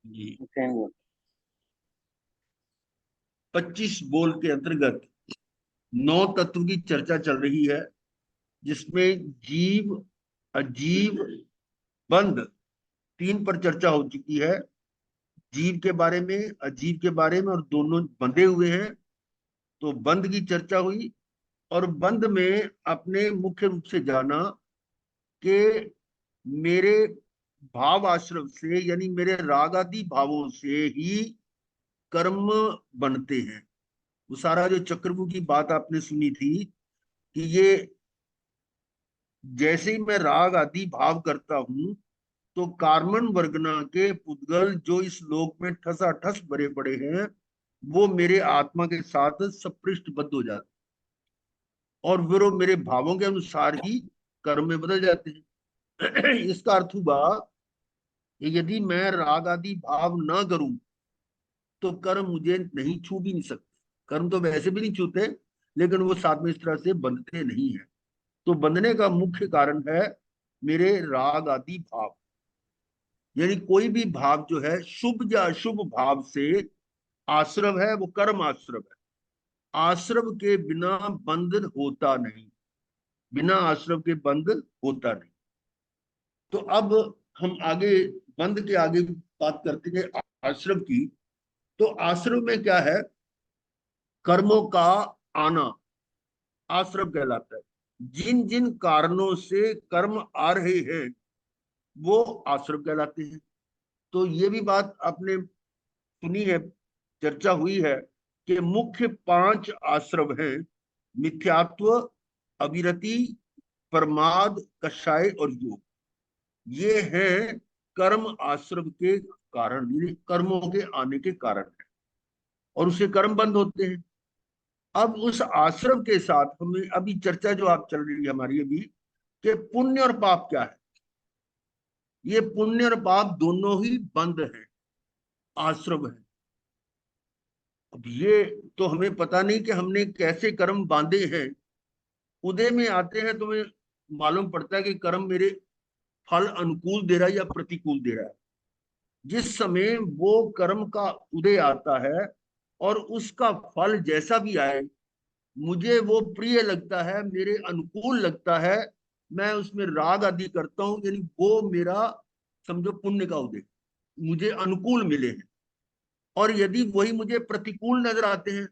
जी। उठेंगे। 25 बोल के अंतर्गत 9 तत्व की चर्चा चल रही है, जिसमें जीव, अजीव, बंध, तीन पर चर्चा हो चुकी है। जीव के बारे में, अजीव के बारे में, और दोनों बंधे हुए हैं, तो बंध की चर्चा हुई। और बंध में अपने मुख्य रूप से जाना कि मेरे भाव आश्रम से, यानी मेरे राग आदि भावों से ही कर्म बनते हैं। वो सारा जो चक्रव्यूह की बात आपने सुनी थी कि ये जैसे ही मैं राग आदि भाव करता हूं, तो कार्बन वर्गना के पुद्गल जो इस लोक में ठसाठस भरे पड़े हैं, वो मेरे आत्मा के साथ सपृष्ठबद्ध हो जाते हैं, और फिर वो मेरे भावों के अनुसार ही कर्म में बदल जाते हैं। इसका अर्थ हुआ कि यदि मैं राग आदि भाव न करूं, तो कर्म मुझे नहीं छू भी नहीं सकते। कर्म तो वैसे भी नहीं छूते, लेकिन वो साथ में इस तरह से बंधते नहीं है। तो बंधने का मुख्य कारण है मेरे राग आदि भाव। यानी कोई भी भाव जो है शुभ या अशुभ भाव से आश्रव है, वो कर्म आश्रव है। आश्रव के बिना बंध होता नहीं, बिना आश्रव के बंध होता नहीं। तो अब हम आगे बंध के आगे बात करते हैं आश्रव की। तो आश्रव में क्या है? कर्मों का आना आश्रव कहलाता है। जिन जिन कारणों से कर्म आ रहे हैं, वो आश्रव कहलाते हैं। तो ये भी बात आपने सुनी है, चर्चा हुई है कि मुख्य 5 आश्रव हैं: मिथ्यात्व, अविरति, प्रमाद, कषाय और योग। ये हैं कर्म आश्रव के कारण, यानी कर्मों के आने के कारण है, और उससे कर्म बंद होते हैं। अब उस आश्रव के साथ हमें अभी चर्चा जो आप चल रही है हमारी अभी, कि पुण्य और पाप क्या है। ये पुण्य और पाप दोनों ही बंद हैं, आश्रव है। अब ये तो हमें पता नहीं कि हमने कैसे कर्म बांधे हैं। उदय में आते हैं तो हमें मालूम पड़ता है कि कर्म मेरे फल अनुकूल दे रहा है या प्रतिकूल दे रहा है। जिस समय वो कर्म का उदय आता है, और उसका फल जैसा भी आए, मुझे वो प्रिय लगता है, मेरे अनुकूल लगता है, मैं उसमें राग आदि करता हूं, यानी वो मेरा समझो पुण्य का उदय, मुझे अनुकूल मिले हैं। और यदि वही मुझे प्रतिकूल नजर आते हैं,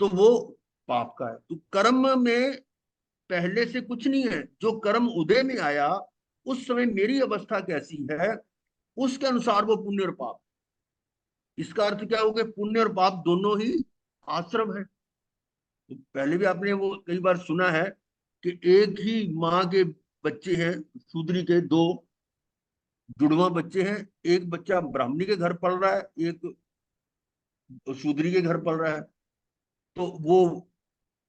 तो वो पाप का है। तो कर्म में पहले से कुछ नहीं है, जो कर्म उदय में आया उस समय मेरी अवस्था कैसी है, उसके अनुसार वो पुण्य और पाप। इसका अर्थ क्या हो गया? पुण्य और पाप दोनों ही आश्रम है। तो पहले भी आपने वो कई बार सुना है कि एक ही माँ के बच्चे हैं, शूद्री के दो जुड़वा बच्चे हैं। एक बच्चा ब्राह्मणी के घर पल रहा है, एक शूद्री के घर पल रहा है। तो वो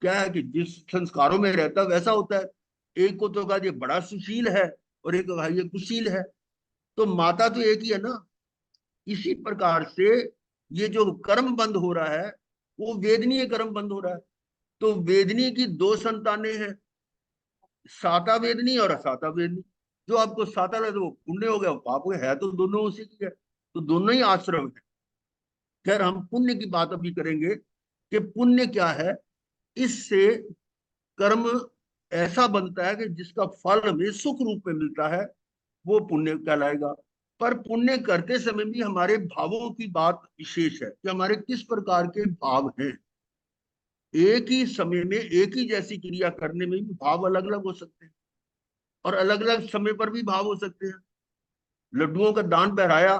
क्या है कि जिस संस्कारों में रहता है वैसा होता है। एक को तो कहा ये बड़ा सुशील है, और एक को कहा ये कुशील है। तो माता तो एक ही है ना। इसी प्रकार से ये जो कर्म बंद हो रहा है, वो वेदनीय कर्म बंद हो रहा है। तो वेदनी की दो संतानें हैं, साता वेदनी और असाता वेदनी। जो आपको साता लगे वो पुण्य हो गया, वो पाप हो गया, है तो दोनों उसी की है। तो दोनों ही आश्रम है। खैर, हम पुण्य की बात अभी करेंगे कि पुण्य क्या है। इससे कर्म ऐसा बनता है कि जिसका फल हमें सुख रूप में मिलता है, वो पुण्य कहलाएगा। पर पुण्य करते समय भी हमारे भावों की बात विशेष है कि हमारे किस प्रकार के भाव हैं। एक ही समय में एक ही जैसी क्रिया करने में भी भाव अलग अलग हो सकते हैं, और अलग अलग समय पर भी भाव हो सकते हैं। लड्डुओं का दान बहराया,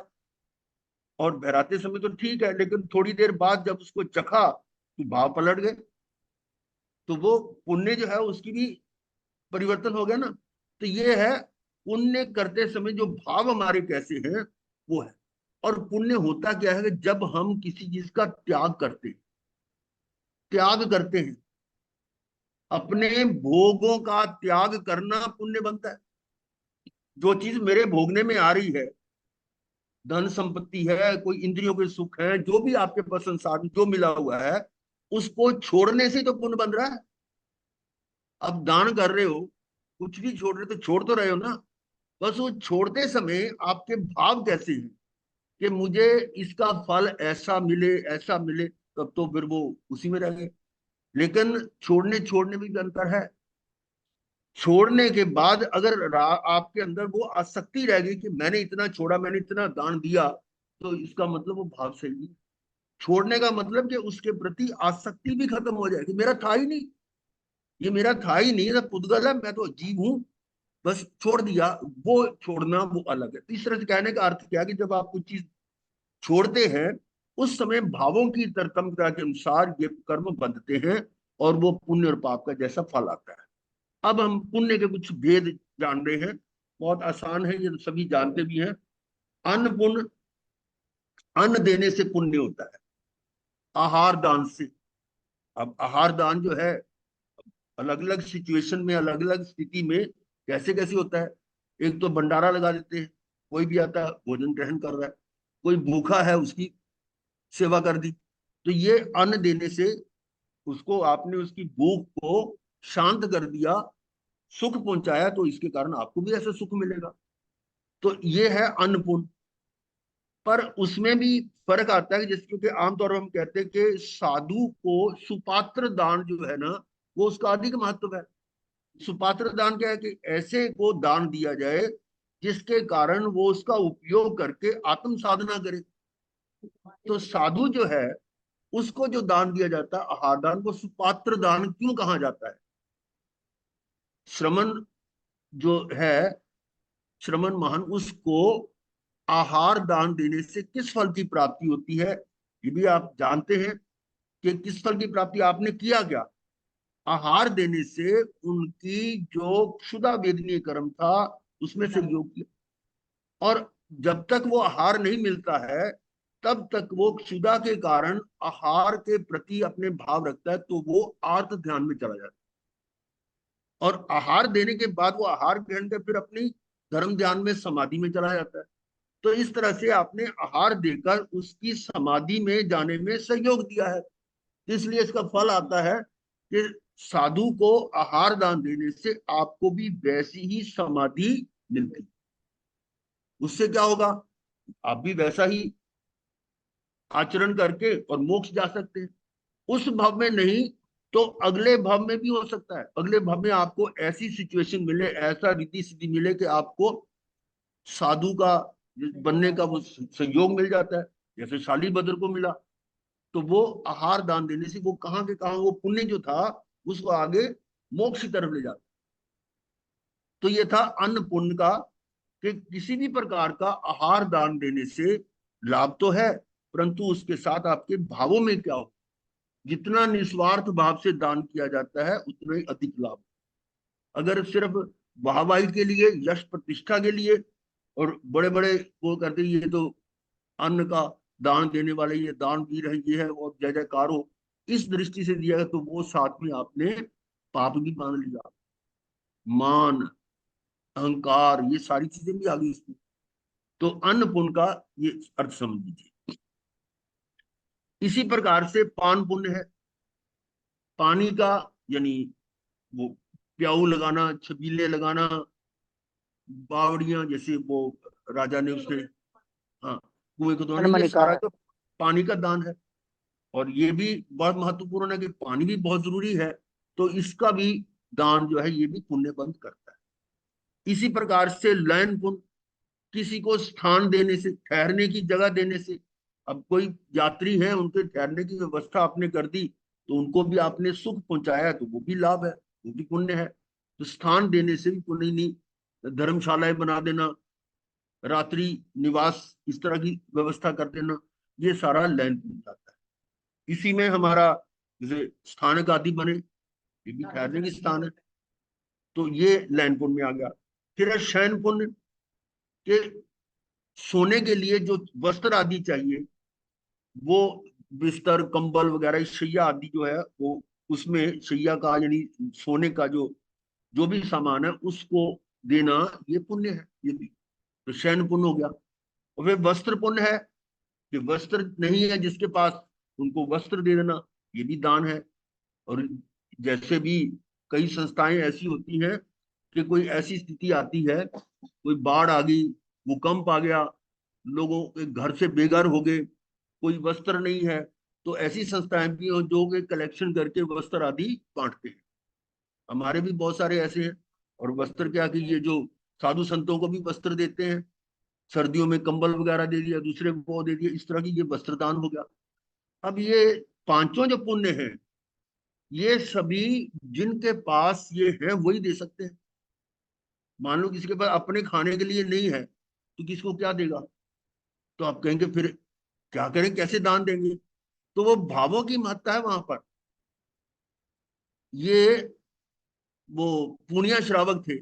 और बहराते समय तो ठीक है, लेकिन थोड़ी देर बाद जब उसको चखा तो भाव पलट गए। तो वो पुण्य जो है उसकी भी परिवर्तन हो गया ना। तो ये है, पुण्य करते समय जो भाव हमारे कैसे हैं, वो है। और पुण्य होता क्या है कि जब हम किसी चीज का त्याग करते हैं, त्याग करते हैं, अपने भोगों का त्याग करना पुण्य बनता है। जो चीज मेरे भोगने में आ रही है, धन संपत्ति है, कोई इंद्रियों के सुख है, जो भी आपके पास संसाधन जो मिला हुआ है, उसको छोड़ने से तो पुण्य बन रहा है। अब दान कर रहे हो, कुछ भी छोड़ रहे हो, तो छोड़ तो रहे हो ना। बस वो छोड़ते समय आपके भाव कैसे हैं, कि मुझे इसका फल ऐसा मिले, तब तो फिर वो उसी में रहेंगे। लेकिन छोड़ने छोड़ने में भी अंतर है। छोड़ने के बाद अगर आपके अंदर वो आसक्ति रह गई कि मैंने इतना छोड़ा, मैंने इतना दान दिया, तो इसका मतलब वो भाव सही नहीं। छोड़ने का मतलब कि उसके प्रति आसक्ति भी खत्म हो जाएगी, मेरा था ही नहीं, ये मेरा था ही नहीं, ये तो पुद्गल है, मैं तो जीव हूं, बस छोड़ दिया। वो छोड़ना वो अलग है। तो इस तरह से कहने का अर्थ क्या है कि जब आप कुछ चीज छोड़ते हैं, उस समय भावों की तरतमता के अनुसार ये कर्म बंधते हैं, और वो पुण्य और पाप का जैसा फल आता है। अब हम पुण्य के कुछ भेद जान रहे हैं। बहुत आसान है, ये तो सभी जानते भी हैं। अन्न पुण्य, अन्न देने से पुण्य होता है, आहार दान से। अब आहार दान जो है, अलग अलग सिचुएशन में, अलग अलग स्थिति में कैसे कैसे होता है। एक तो भंडारा लगा देते हैं, कोई भी आता है भोजन ग्रहण कर रहा है, कोई भूखा है उसकी सेवा कर दी। तो ये अन्न देने से उसको, आपने उसकी भूख को शांत कर दिया, सुख पहुंचाया, तो इसके कारण आपको भी ऐसा सुख मिलेगा। तो ये है अन्नपूर्ण। पर उसमें भी फर्क आता है, जैसे क्योंकि आमतौर पर हम कहते हैं कि साधु को सुपात्र दान जो है ना, वो उसका अधिक महत्व है। सुपात्र दान क्या है कि ऐसे को दान दिया जाए जिसके कारण वो उसका उपयोग करके आत्म साधना करे। तो साधु जो है, उसको जो दान दिया जाता है आहार दान, को सुपात्र दान क्यों कहा जाता है? श्रमण जो है, श्रमण महान, उसको आहार दान देने से किस फल की प्राप्ति होती है, ये भी आप जानते हैं कि किस फल की प्राप्ति आपने किया क्या? आहार देने से उनकी जो क्षुधा वेदनीय कर्म था उसमें से योग किया। और जब तक वो आहार नहीं मिलता है, तब तक वो क्षुधा के कारण आहार के प्रति अपने भाव रखता है, तो वो आर्त ध्यान में चला जाता है। और आहार देने के बाद वो आहार ग्रहण कर फिर अपनी धर्म ध्यान में, समाधि में चला जाता है। तो इस तरह से आपने आहार देकर उसकी समाधि में जाने में सहयोग दिया है। इसलिए इसका फल आता है कि साधु को आहार दान देने से आपको भी वैसी ही समाधि मिलती। उससे क्या होगा? आप भी वैसा ही आचरण करके और मोक्ष जा सकते हैं। उस भव में नहीं तो अगले भव में भी हो सकता है। अगले भव में आपको ऐसी सिचुएशन मिले, ऐसा रीति सिद्धि मिले कि आपको साधु का बनने का वो संयोग मिल जाता है, जैसे शालीभद्र को मिला। तो वो आहार दान देने से वो कहाँ के कहाँ वो पुण्य जो था उसको आगे मोक्ष की तरफ ले जाता। तो ये था अन्न पुण्य का, कि किसी भी प्रकार का आहार दान देने से लाभ तो है, परंतु उसके साथ आपके भावों में क्या हो। जितना निस्वार्थ भाव से दान किया जाता है उतना ही अधिक लाभ। अगर सिर्फ वाहवाही के लिए, यश प्रतिष्ठा के लिए, और बड़े बड़े वो करते ये तो अन्न का दान देने वाले, ये दान वीर है, ये है, और जय जयकार हो, इस दृष्टि से दिया है, तो वो साथ में आपने पाप भी मान लिया। मान, अहंकार, ये सारी चीजें भी आ गई इसमें। तो अन्न पुण्य का ये अर्थ समझ लीजिए। इसी प्रकार से पान पुण्य है। पानी का, यानी वो प्याऊ लगाना, छबीले लगाना, बावड़ियां, जैसे वो राजा ने उसने, हाँ, कुएं को धोना, ये हनुमनिका सारा है। जो पानी का दान है। और ये भी बहुत महत्वपूर्ण है कि पानी भी बहुत जरूरी है। तो इसका भी दान जो है ये भी पुण्य बंद करता है। इसी प्रकार से लयन पुण्य, किसी को स्थान देने से, ठहरने की जगह देने से। अब कोई यात्री है, उनके ठहरने की व्यवस्था आपने कर दी, तो उनको भी आपने सुख पहुंचाया, तो वो भी लाभ है, वो भी पुण्य है। तो स्थान देने से भी पुण्य। नहीं, धर्मशालाएं बना देना, रात्रि निवास इस तरह की व्यवस्था कर देना, ये सारा लैंड पुण्य जाता है। इसी में हमारा जैसे स्थानक आदि बने, ये भी ठहरने की स्थान है, तो ये लैंड पुण्य में आ गया। फिर है शयन पुण्य, के सोने के लिए जो वस्त्र आदि चाहिए, वो बिस्तर, कंबल वगैरह, शैया आदि जो है वो, उसमें शैया का यानी सोने का जो जो भी सामान है उसको देना, ये पुण्य है, ये भी। तो शयन पुण्य हो गया। और फिर वस्त्र पुण्य है, कि वस्त्र नहीं है जिसके पास, उनको वस्त्र दे देना, ये भी दान है। और जैसे भी कई संस्थाएं ऐसी होती हैं कि कोई ऐसी स्थिति आती है, कोई बाढ़ आ गई, भूकंप आ गया, लोगों के घर से बेघर हो गए, कोई वस्त्र नहीं है, तो ऐसी संस्थाएं भी हैं जो कि कलेक्शन करके वस्त्र आदि बांटते हैं। हमारे भी बहुत सारे ऐसे हैं। और वस्त्र क्या कि ये जो साधु संतों को भी वस्त्र देते हैं, सर्दियों में कंबल वगैरह दे दिया, दूसरे को दे दिया, इस तरह की ये वस्त्र दान हो गया। अब ये पांचों जो पुण्य है, ये सभी जिनके पास ये है वही दे सकते हैं। मान लो किसी के पास अपने खाने के लिए नहीं है तो किसको क्या देगा? तो आप कहेंगे फिर क्या करें, कैसे दान देंगे? तो वो भावों की महत्ता है वहां पर। ये वो पुनिया श्रावक थे,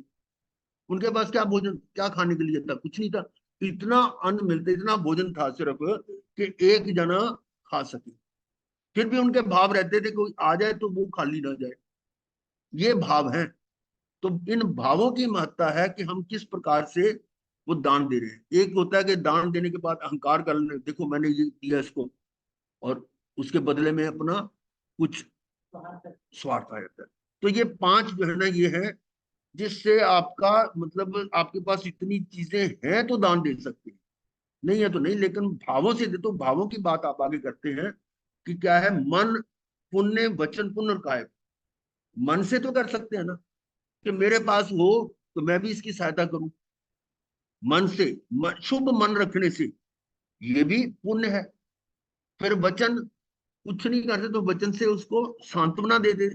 उनके पास क्या भोजन, क्या खाने के लिए था? कुछ नहीं था। इतना अन्न मिलता, इतना भोजन था सिर्फ कि एक जना खा सके। फिर भी उनके भाव रहते थे, कोई आ जाए तो वो खाली ना जाए। ये भाव है। तो इन भावों की महत्ता है कि हम किस प्रकार से वो दान दे रहे हैं। एक होता है कि दान देने के बाद अहंकार कर लेना, देखो मैंने ये दिया इसको, और उसके बदले में अपना कुछ स्वार्थ आ जाता है। तो ये पांच जो है ना, ये है जिससे आपका मतलब आपके पास इतनी चीजें हैं तो दान दे सकते हैं, नहीं है तो नहीं। लेकिन भावों से दे, तो भावों की बात आप आगे करते हैं कि क्या है, मन पुण्य, वचन पुण्य और काया। मन से तो कर सकते हैं ना, कि मेरे पास हो तो मैं भी इसकी सहायता करूं। मन से, शुभ मन रखने से, ये भी पुण्य है। फिर वचन, कुछ नहीं करते तो वचन से उसको सांत्वना दे दे,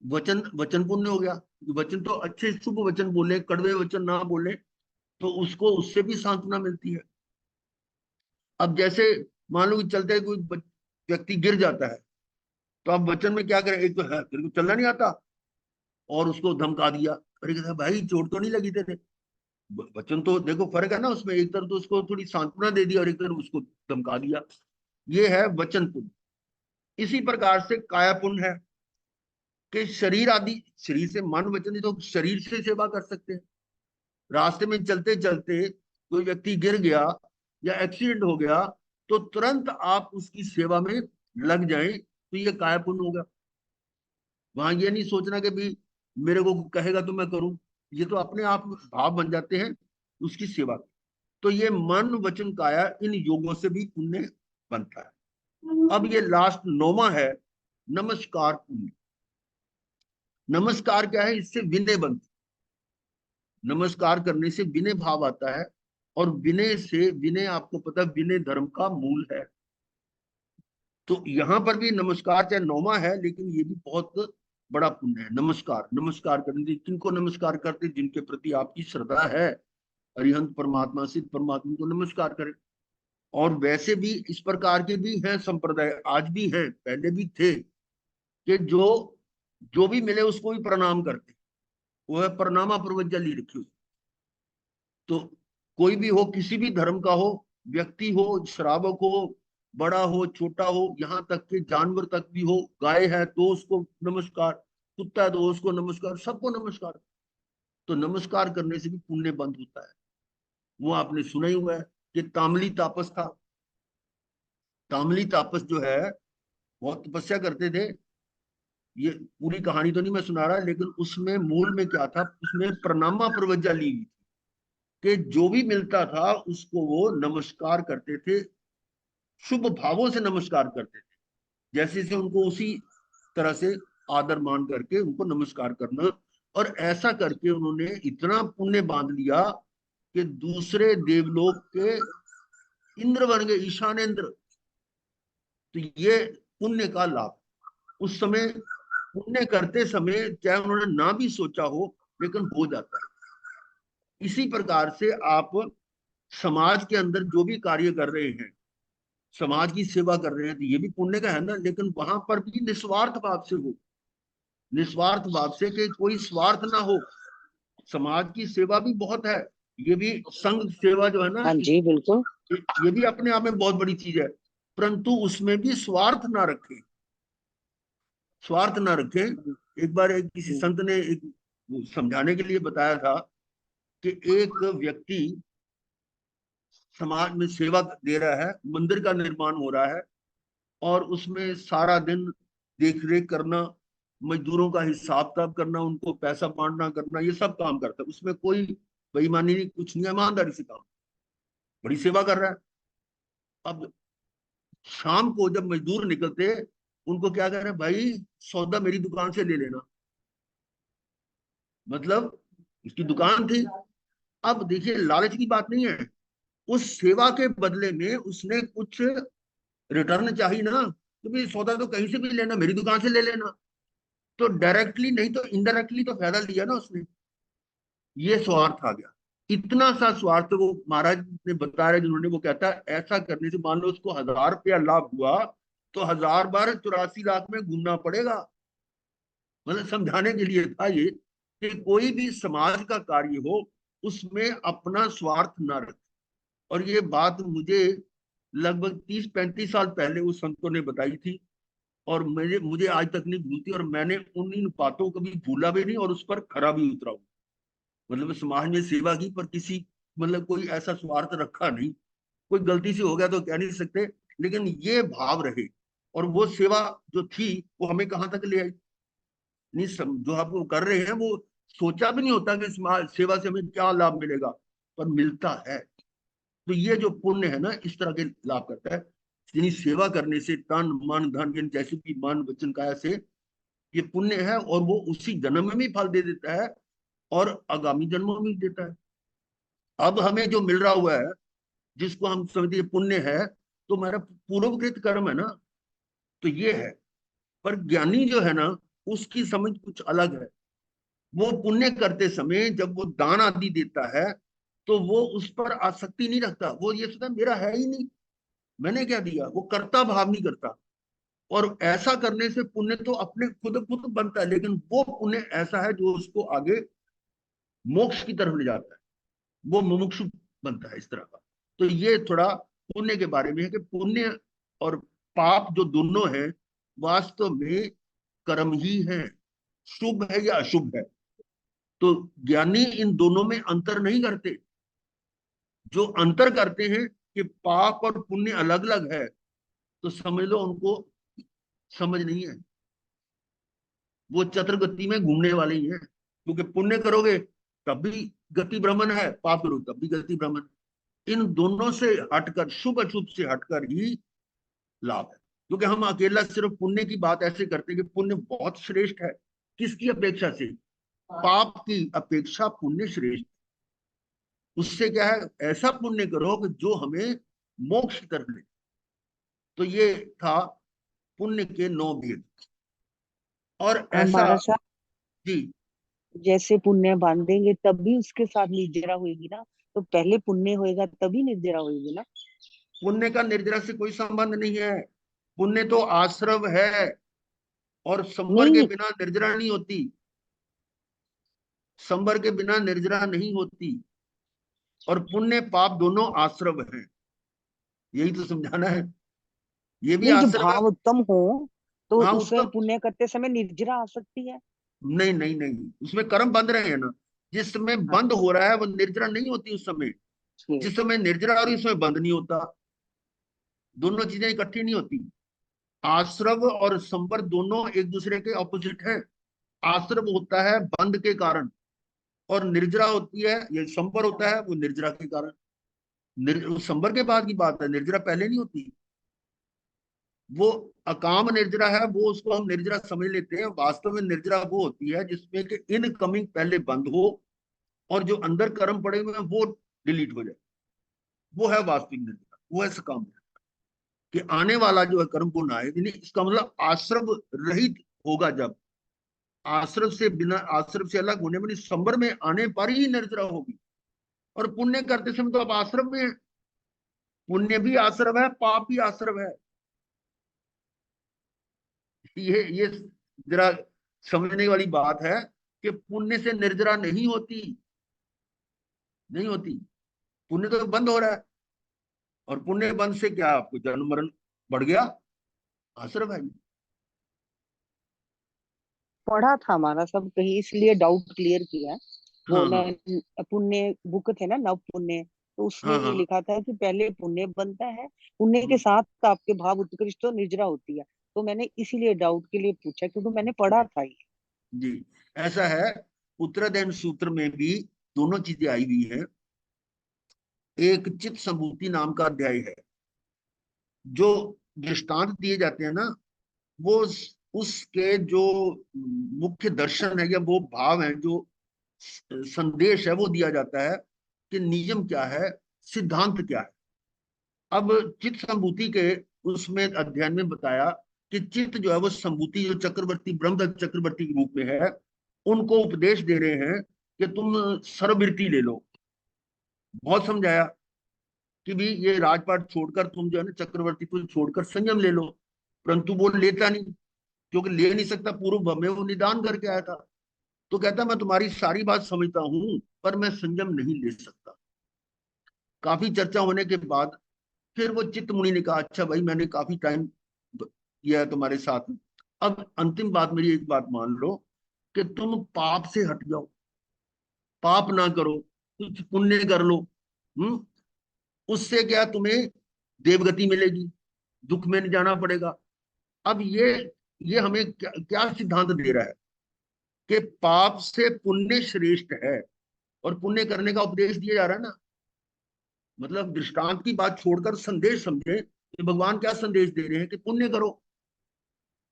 वचन, वचन पुण्य हो गया। वचन तो अच्छे शुभ वचन बोले, कड़वे वचन ना बोले, तो उसको उससे भी सांत्वना मिलती है। अब जैसे मान लो कि चलते कोई व्यक्ति गिर जाता है, तो आप वचन में क्या करें? एक तो है तेरे को चलना नहीं आता, और उसको धमका दिया, अरे कहता है, भाई चोट तो नहीं लगी तेरे? वचन तो देखो फर्क है ना उसमें, एक तरफ तो उसको थोड़ी सांत्वना दे दी और एक तरफ उसको धमका दिया। ये है वचन पुण्य। इसी प्रकार से काया पुण्य है कि शरीर आदि, शरीर से मन वचन नहीं तो शरीर से सेवा कर सकते हैं। रास्ते में चलते चलते कोई व्यक्ति गिर गया या एक्सीडेंट हो गया, तो तुरंत आप उसकी सेवा में लग जाएं, तो ये काया पुण्य होगा। वहां ये नहीं सोचना कि भी मेरे को कहेगा तो मैं करूं, ये तो अपने आप भाव बन जाते हैं उसकी सेवा। तो ये मन वचन काया, इन योगों से भी पुण्य बनता है। अब ये लास्ट नौवा है, नमस्कार पुण्य। नमस्कार क्या है? इससे विनय बनती, नमस्कार करने से विनय भाव आता है। और विनय से, विनय आपको पता है विनय धर्म का मूल है। तो यहां पर भी नमस्कार चाहे नौमा है, लेकिन ये भी बहुत बड़ा पुण्य है। नमस्कार, नमस्कार करने से किनको नमस्कार करते? जिनके प्रति आपकी श्रद्धा है, अरिहंत परमात्मा, सिद्ध परमात्मा को नमस्कार करें। और वैसे भी इस प्रकार के भी हैं संप्रदाय, आज भी हैं, पहले भी थे, कि जो जो भी मिले उसको भी प्रणाम करते। वो है प्रणामा प्रवज्जली लिखी हुई। तो कोई भी हो, किसी भी धर्म का हो, व्यक्ति हो, श्रावक हो, बड़ा हो छोटा हो, यहाँ तक कि जानवर तक भी हो, गाय है तो उसको नमस्कार, कुत्ता है तो उसको नमस्कार, सबको नमस्कार। तो नमस्कार करने से भी पुण्य बंद होता है। वो आपने सुना ही हुआ है कि तामली तापस था। तामली तापस जो है बहुत तपस्या करते थे। ये पूरी कहानी तो नहीं मैं सुना रहा, लेकिन उसमें मूल में क्या था, उसमें प्रणामा प्रवज्जा ली हुई थी कि जो भी मिलता था उसको वो नमस्कार करते थे, शुभ भावों से नमस्कार करते थे। जैसे से उनको उसी तरह से आदर मान करके उनको नमस्कार करना। और ऐसा करके उन्होंने इतना पुण्य बांध लिया कि दूसरे देवलोक के इंद्र बन गए, ईशानेन्द्र। तो ये पुण्य का लाभ उस समय, पुण्य करते समय चाहे उन्होंने ना भी सोचा हो, लेकिन हो जाता है। इसी प्रकार से आप समाज के अंदर जो भी कार्य कर रहे हैं, समाज की सेवा कर रहे हैं, तो ये भी पुण्य का है ना। लेकिन वहां पर भी निस्वार्थ भाव से हो, निस्वार्थ भाव से, कि कोई स्वार्थ ना हो। समाज की सेवा भी बहुत है, ये भी संघ सेवा जो है ना, हाँ जी बिल्कुल। ये भी अपने आप में बहुत बड़ी चीज है। परंतु उसमें भी स्वार्थ ना रखें, स्वार्थ ना रखें। एक बार एक किसी संत ने एक वो समझाने के लिए बताया था कि एक व्यक्ति समाज में सेवा दे रहा है, मंदिर का निर्माण हो रहा है, और उसमें सारा दिन देख रेख करना, मजदूरों का हिसाब किताब करना, उनको पैसा बांटना करना, ये सब काम करता है। उसमें कोई बेईमानी नहीं, कुछ नहीं, ईमानदारी से काम। बड़ी सेवा कर रहा है। अब शाम को जब मजदूर निकलते, उनको क्या कह रहे हैं, भाई सौदा मेरी दुकान से ले लेना। मतलब उसकी दुकान थी। अब देखिए लालच की बात नहीं है, उस सेवा के बदले में उसने कुछ रिटर्न चाहिए ना, तो भाई सौदा तो कहीं से भी लेना, मेरी दुकान से ले लेना। तो डायरेक्टली नहीं तो इनडायरेक्टली तो फायदा लिया ना उसने। ये स्वार्थ आ गया। इतना सा स्वार्थ वो महाराज ने बताया, जिन्होंने वो कहता है ऐसा करने से मान लो उसको 1,000 रुपया लाभ हुआ, तो 1,000 बार 84 लाख में घूमना पड़ेगा। मतलब समझाने के लिए था ये, कि कोई भी समाज का कार्य हो उसमें अपना स्वार्थ ना रख। और ये बात मुझे लगभग 30-35 साल पहले उस संतों ने बताई थी, और मुझे मुझे आज तक नहीं भूलती, और मैंने उन इन बातों को भी भूला भी नहीं, और उस पर खरा भी उतरा हूं। मतलब समाज में सेवा की, पर किसी मतलब कोई ऐसा स्वार्थ रखा नहीं। कोई गलती से हो गया तो कह नहीं सकते, लेकिन ये भाव रहे। और वो सेवा जो थी वो हमें कहाँ तक ले आई। नहीं जो आप वो कर रहे हैं वो सोचा भी नहीं होता कि समाज सेवा से हमें क्या लाभ मिलेगा, पर मिलता है। तो ये जो पुण्य है ना, इस तरह के लाभ करता है। यानी सेवा करने से तन मन धन, यानी जैसे भी मन वचन काया से, ये पुण्य है, और वो उसी जन्म में भी फल दे देता है और आगामी जन्मों में भी देता है। अब हमें जो मिल रहा हुआ है, जिसको हम समझते हैं पुण्य है, तो मेरा पूर्वकृत कर्म है ना, तो ये है। पर ज्ञानी जो है ना, उसकी समझ कुछ अलग है। वो पुण्य करते समय जब वो दान आदि देता है, तो वो उस पर आसक्ति नहीं रखता। वो ये सोचता मेरा है ही नहीं, मैंने क्या दिया, वो कर्ता भाव नहीं करता। और ऐसा करने से पुण्य तो अपने खुद खुद बनता है, लेकिन वो पुण्य ऐसा है जो उसको आगे मोक्ष की तरफ ले जाता है। वो मुमुक्षु बनता है इस तरह का। तो ये थोड़ा पुण्य के बारे में है, कि पुण्य और पाप जो दोनों है, वास्तव में कर्म ही है, शुभ है या अशुभ है। तो ज्ञानी इन दोनों में अंतर नहीं करते। जो अंतर करते हैं कि पाप और पुण्य अलग अलग है, तो समझ लो उनको समझ नहीं है। वो चतुर्गति में घूमने वाले ही हैं, क्योंकि पुण्य करोगे तब भी गति भ्रमण है, पाप करो तब भी गति भ्रमण। इन दोनों से हटकर, शुभ अशुभ से हटकर ही लाभ है। क्योंकि हम अकेला सिर्फ पुण्य की बात ऐसे करते हैं कि पुण्य बहुत श्रेष्ठ है। किसकी अपेक्षा से? पाप की अपेक्षा पुण्य श्रेष्ठ। उससे क्या है, ऐसा पुण्य करो कि जो हमें मोक्ष की तरफ ले। तो ये था पुण्य के 9 भेद। और ऐसा, महाराज साहब, जी, जैसे पुण्य बांधेंगे तब भी उसके साथ निर्जरा होगी ना? तो पहले पुण्य होएगा तभी निर्जरा होगी ना? पुण्य का निर्जरा से कोई संबंध नहीं है। पुण्य तो आश्रव है, और संवर के नहीं, बिना निर्जरा नहीं होती। संवर के बिना निर्जरा नहीं होती। और पुण्य पाप दोनों आश्रव हैं, यही तो समझाना है। ये भी नहीं, जो आश्रव है। भाव उत्तम हो तो हाँ उसे उत्तम। पुण्य करते समय निर्जरा आ सकती है। नहीं नहीं नहीं, उसमें कर्म बंध रहे हैं ना। जिस समय हाँ, बंद हो रहा है वो निर्जरा नहीं होती उस समय। ठीक। जिस समय निर्जरा हो रही है उस समय बंद नहीं होता। दोनों चीजें इकट्ठी नहीं होती। आश्रव और संवर दोनों एक दूसरे के ऑपोजिट है। आश्रव होता है बंध के कारण, और निर्जरा होती है, ये संवर होता है वो निर्जरा के कारण। संवर के बाद की बात है, निर्जरा पहले नहीं होती। वो अकाम निर्जरा है, वो उसको हम निर्जरा समझ लेते हैं। वास्तव में निर्जरा वो होती है जिसमें कि इनकमिंग पहले बंद हो, और जो अंदर कर्म पड़े हुए हैं वो डिलीट हो जाए। वो है वास्तविक निर्जरा, वो है सकाम निर्जरा। कि आने वाला जो है कर्म को ना आए, यानी इसका मतलब आश्रव रहित होगा जब। आश्रव से बिना, आश्रव से अलग होने में, संवर में आने पर ही निर्जरा होगी। और पुण्य करते समय तो आप आश्रम में है। पुण्य भी आश्रव है, पाप भी आश्रव है। ये जरा समझने वाली बात है, कि पुण्य से निर्जरा नहीं होती। नहीं होती। पुण्य तो बंद हो रहा है, और पुण्य बंद से क्या, आपको जन्म मरण बढ़ गया, आश्रम है। पढ़ा था हमारा सब कहीं, इसलिए डाउट क्लियर किया है। वो हाँ हाँ न पुण्य बुक थे ना, नव पुण्य, तो उसमें हाँ ये हाँ। लिखा था कि पहले पुण्य बनता है, पुण्य के हम्म, साथ आपके भाव उत्कृष्ट तो निर्जरा होती है। तो मैंने इसीलिए डाउट के लिए पूछा, क्योंकि मैंने पढ़ा था ये। जी, ऐसा है। उत्तरायण सूत्र में भी दोनों चीजें आई हुई हैं। एक चित्त संभूति नाम का अध्याय है। जो दृष्टांत दिए जाते हैं ना, वो उसके जो मुख्य दर्शन है या वो भाव है, जो संदेश है, वो दिया जाता है कि नियम क्या है, सिद्धांत क्या है। अब चित्त संभूति के उसमें अध्ययन में बताया कि चित्त जो है वो संभूति, जो चक्रवर्ती ब्रह्मदत्त चक्रवर्ती के रूप में है, उनको उपदेश दे रहे हैं कि तुम सर्ववृत्ति ले लो। बहुत समझाया कि भी ये राजपाट छोड़कर तुम जो है ना चक्रवर्ती को छोड़कर संयम ले लो, परंतु वो लेता नहीं, क्योंकि ले नहीं सकता, पूर्व में वो निदान करके आया था। तो कहता मैं तुम्हारी सारी बात समझता हूं, पर मैं संयम नहीं ले सकता। काफी चर्चा होने के बाद फिर वो चित्त मुनि ने कहा, अच्छा भाई, मैंने काफी टाइम किया है तुम्हारे साथ, अब अंतिम बात मेरी एक बात मान लो कि तुम पाप से हट जाओ, पाप ना करो, कुछ पुण्य कर लो। हम्म उससे क्या तुम्हें देवगति मिलेगी, दुख में नहीं जाना पड़ेगा। अब ये हमें क्या सिद्धांत दे रहा है कि पाप से पुण्य श्रेष्ठ है, और पुण्य करने का उपदेश दिया जा रहा है ना। मतलब दृष्टांत की बात छोड़कर संदेश समझे कि भगवान क्या संदेश दे रहे हैं कि पुण्य करो।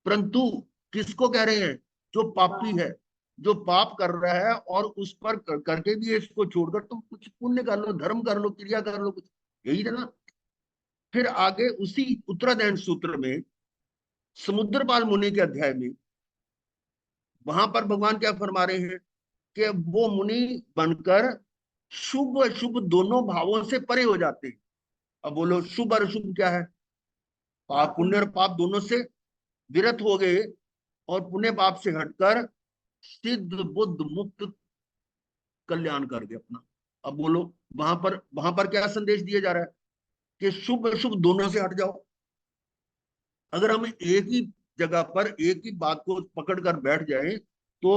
परंतु किसको कह रहे हैं? जो पापी है, जो पाप कर रहा है, और उस पर करके भी इसको छोड़कर तुम कुछ पुण्य कर लो, धर्म कर लो, क्रिया कर लो, कुछ। यही है ना। फिर आगे उसी उत्तरायण सूत्र में समुद्रपाल मुनि के अध्याय में, वहां पर भगवान क्या फरमा रहे हैं कि वो मुनि बनकर शुभ अशुभ दोनों भावों से परे हो जाते हैं। अब बोलो, शुभ और अशुभ क्या है? पाप, पुण्य और पाप दोनों से विरत हो गए, और पुण्य पाप से हटकर सिद्ध बुद्ध मुक्त कल्याण कर गए अपना। अब बोलो, वहां पर क्या संदेश दिया जा रहा है कि शुभ अशुभ दोनों से हट जाओ। अगर हम एक ही जगह पर एक ही बात को पकड़ कर बैठ जाए तो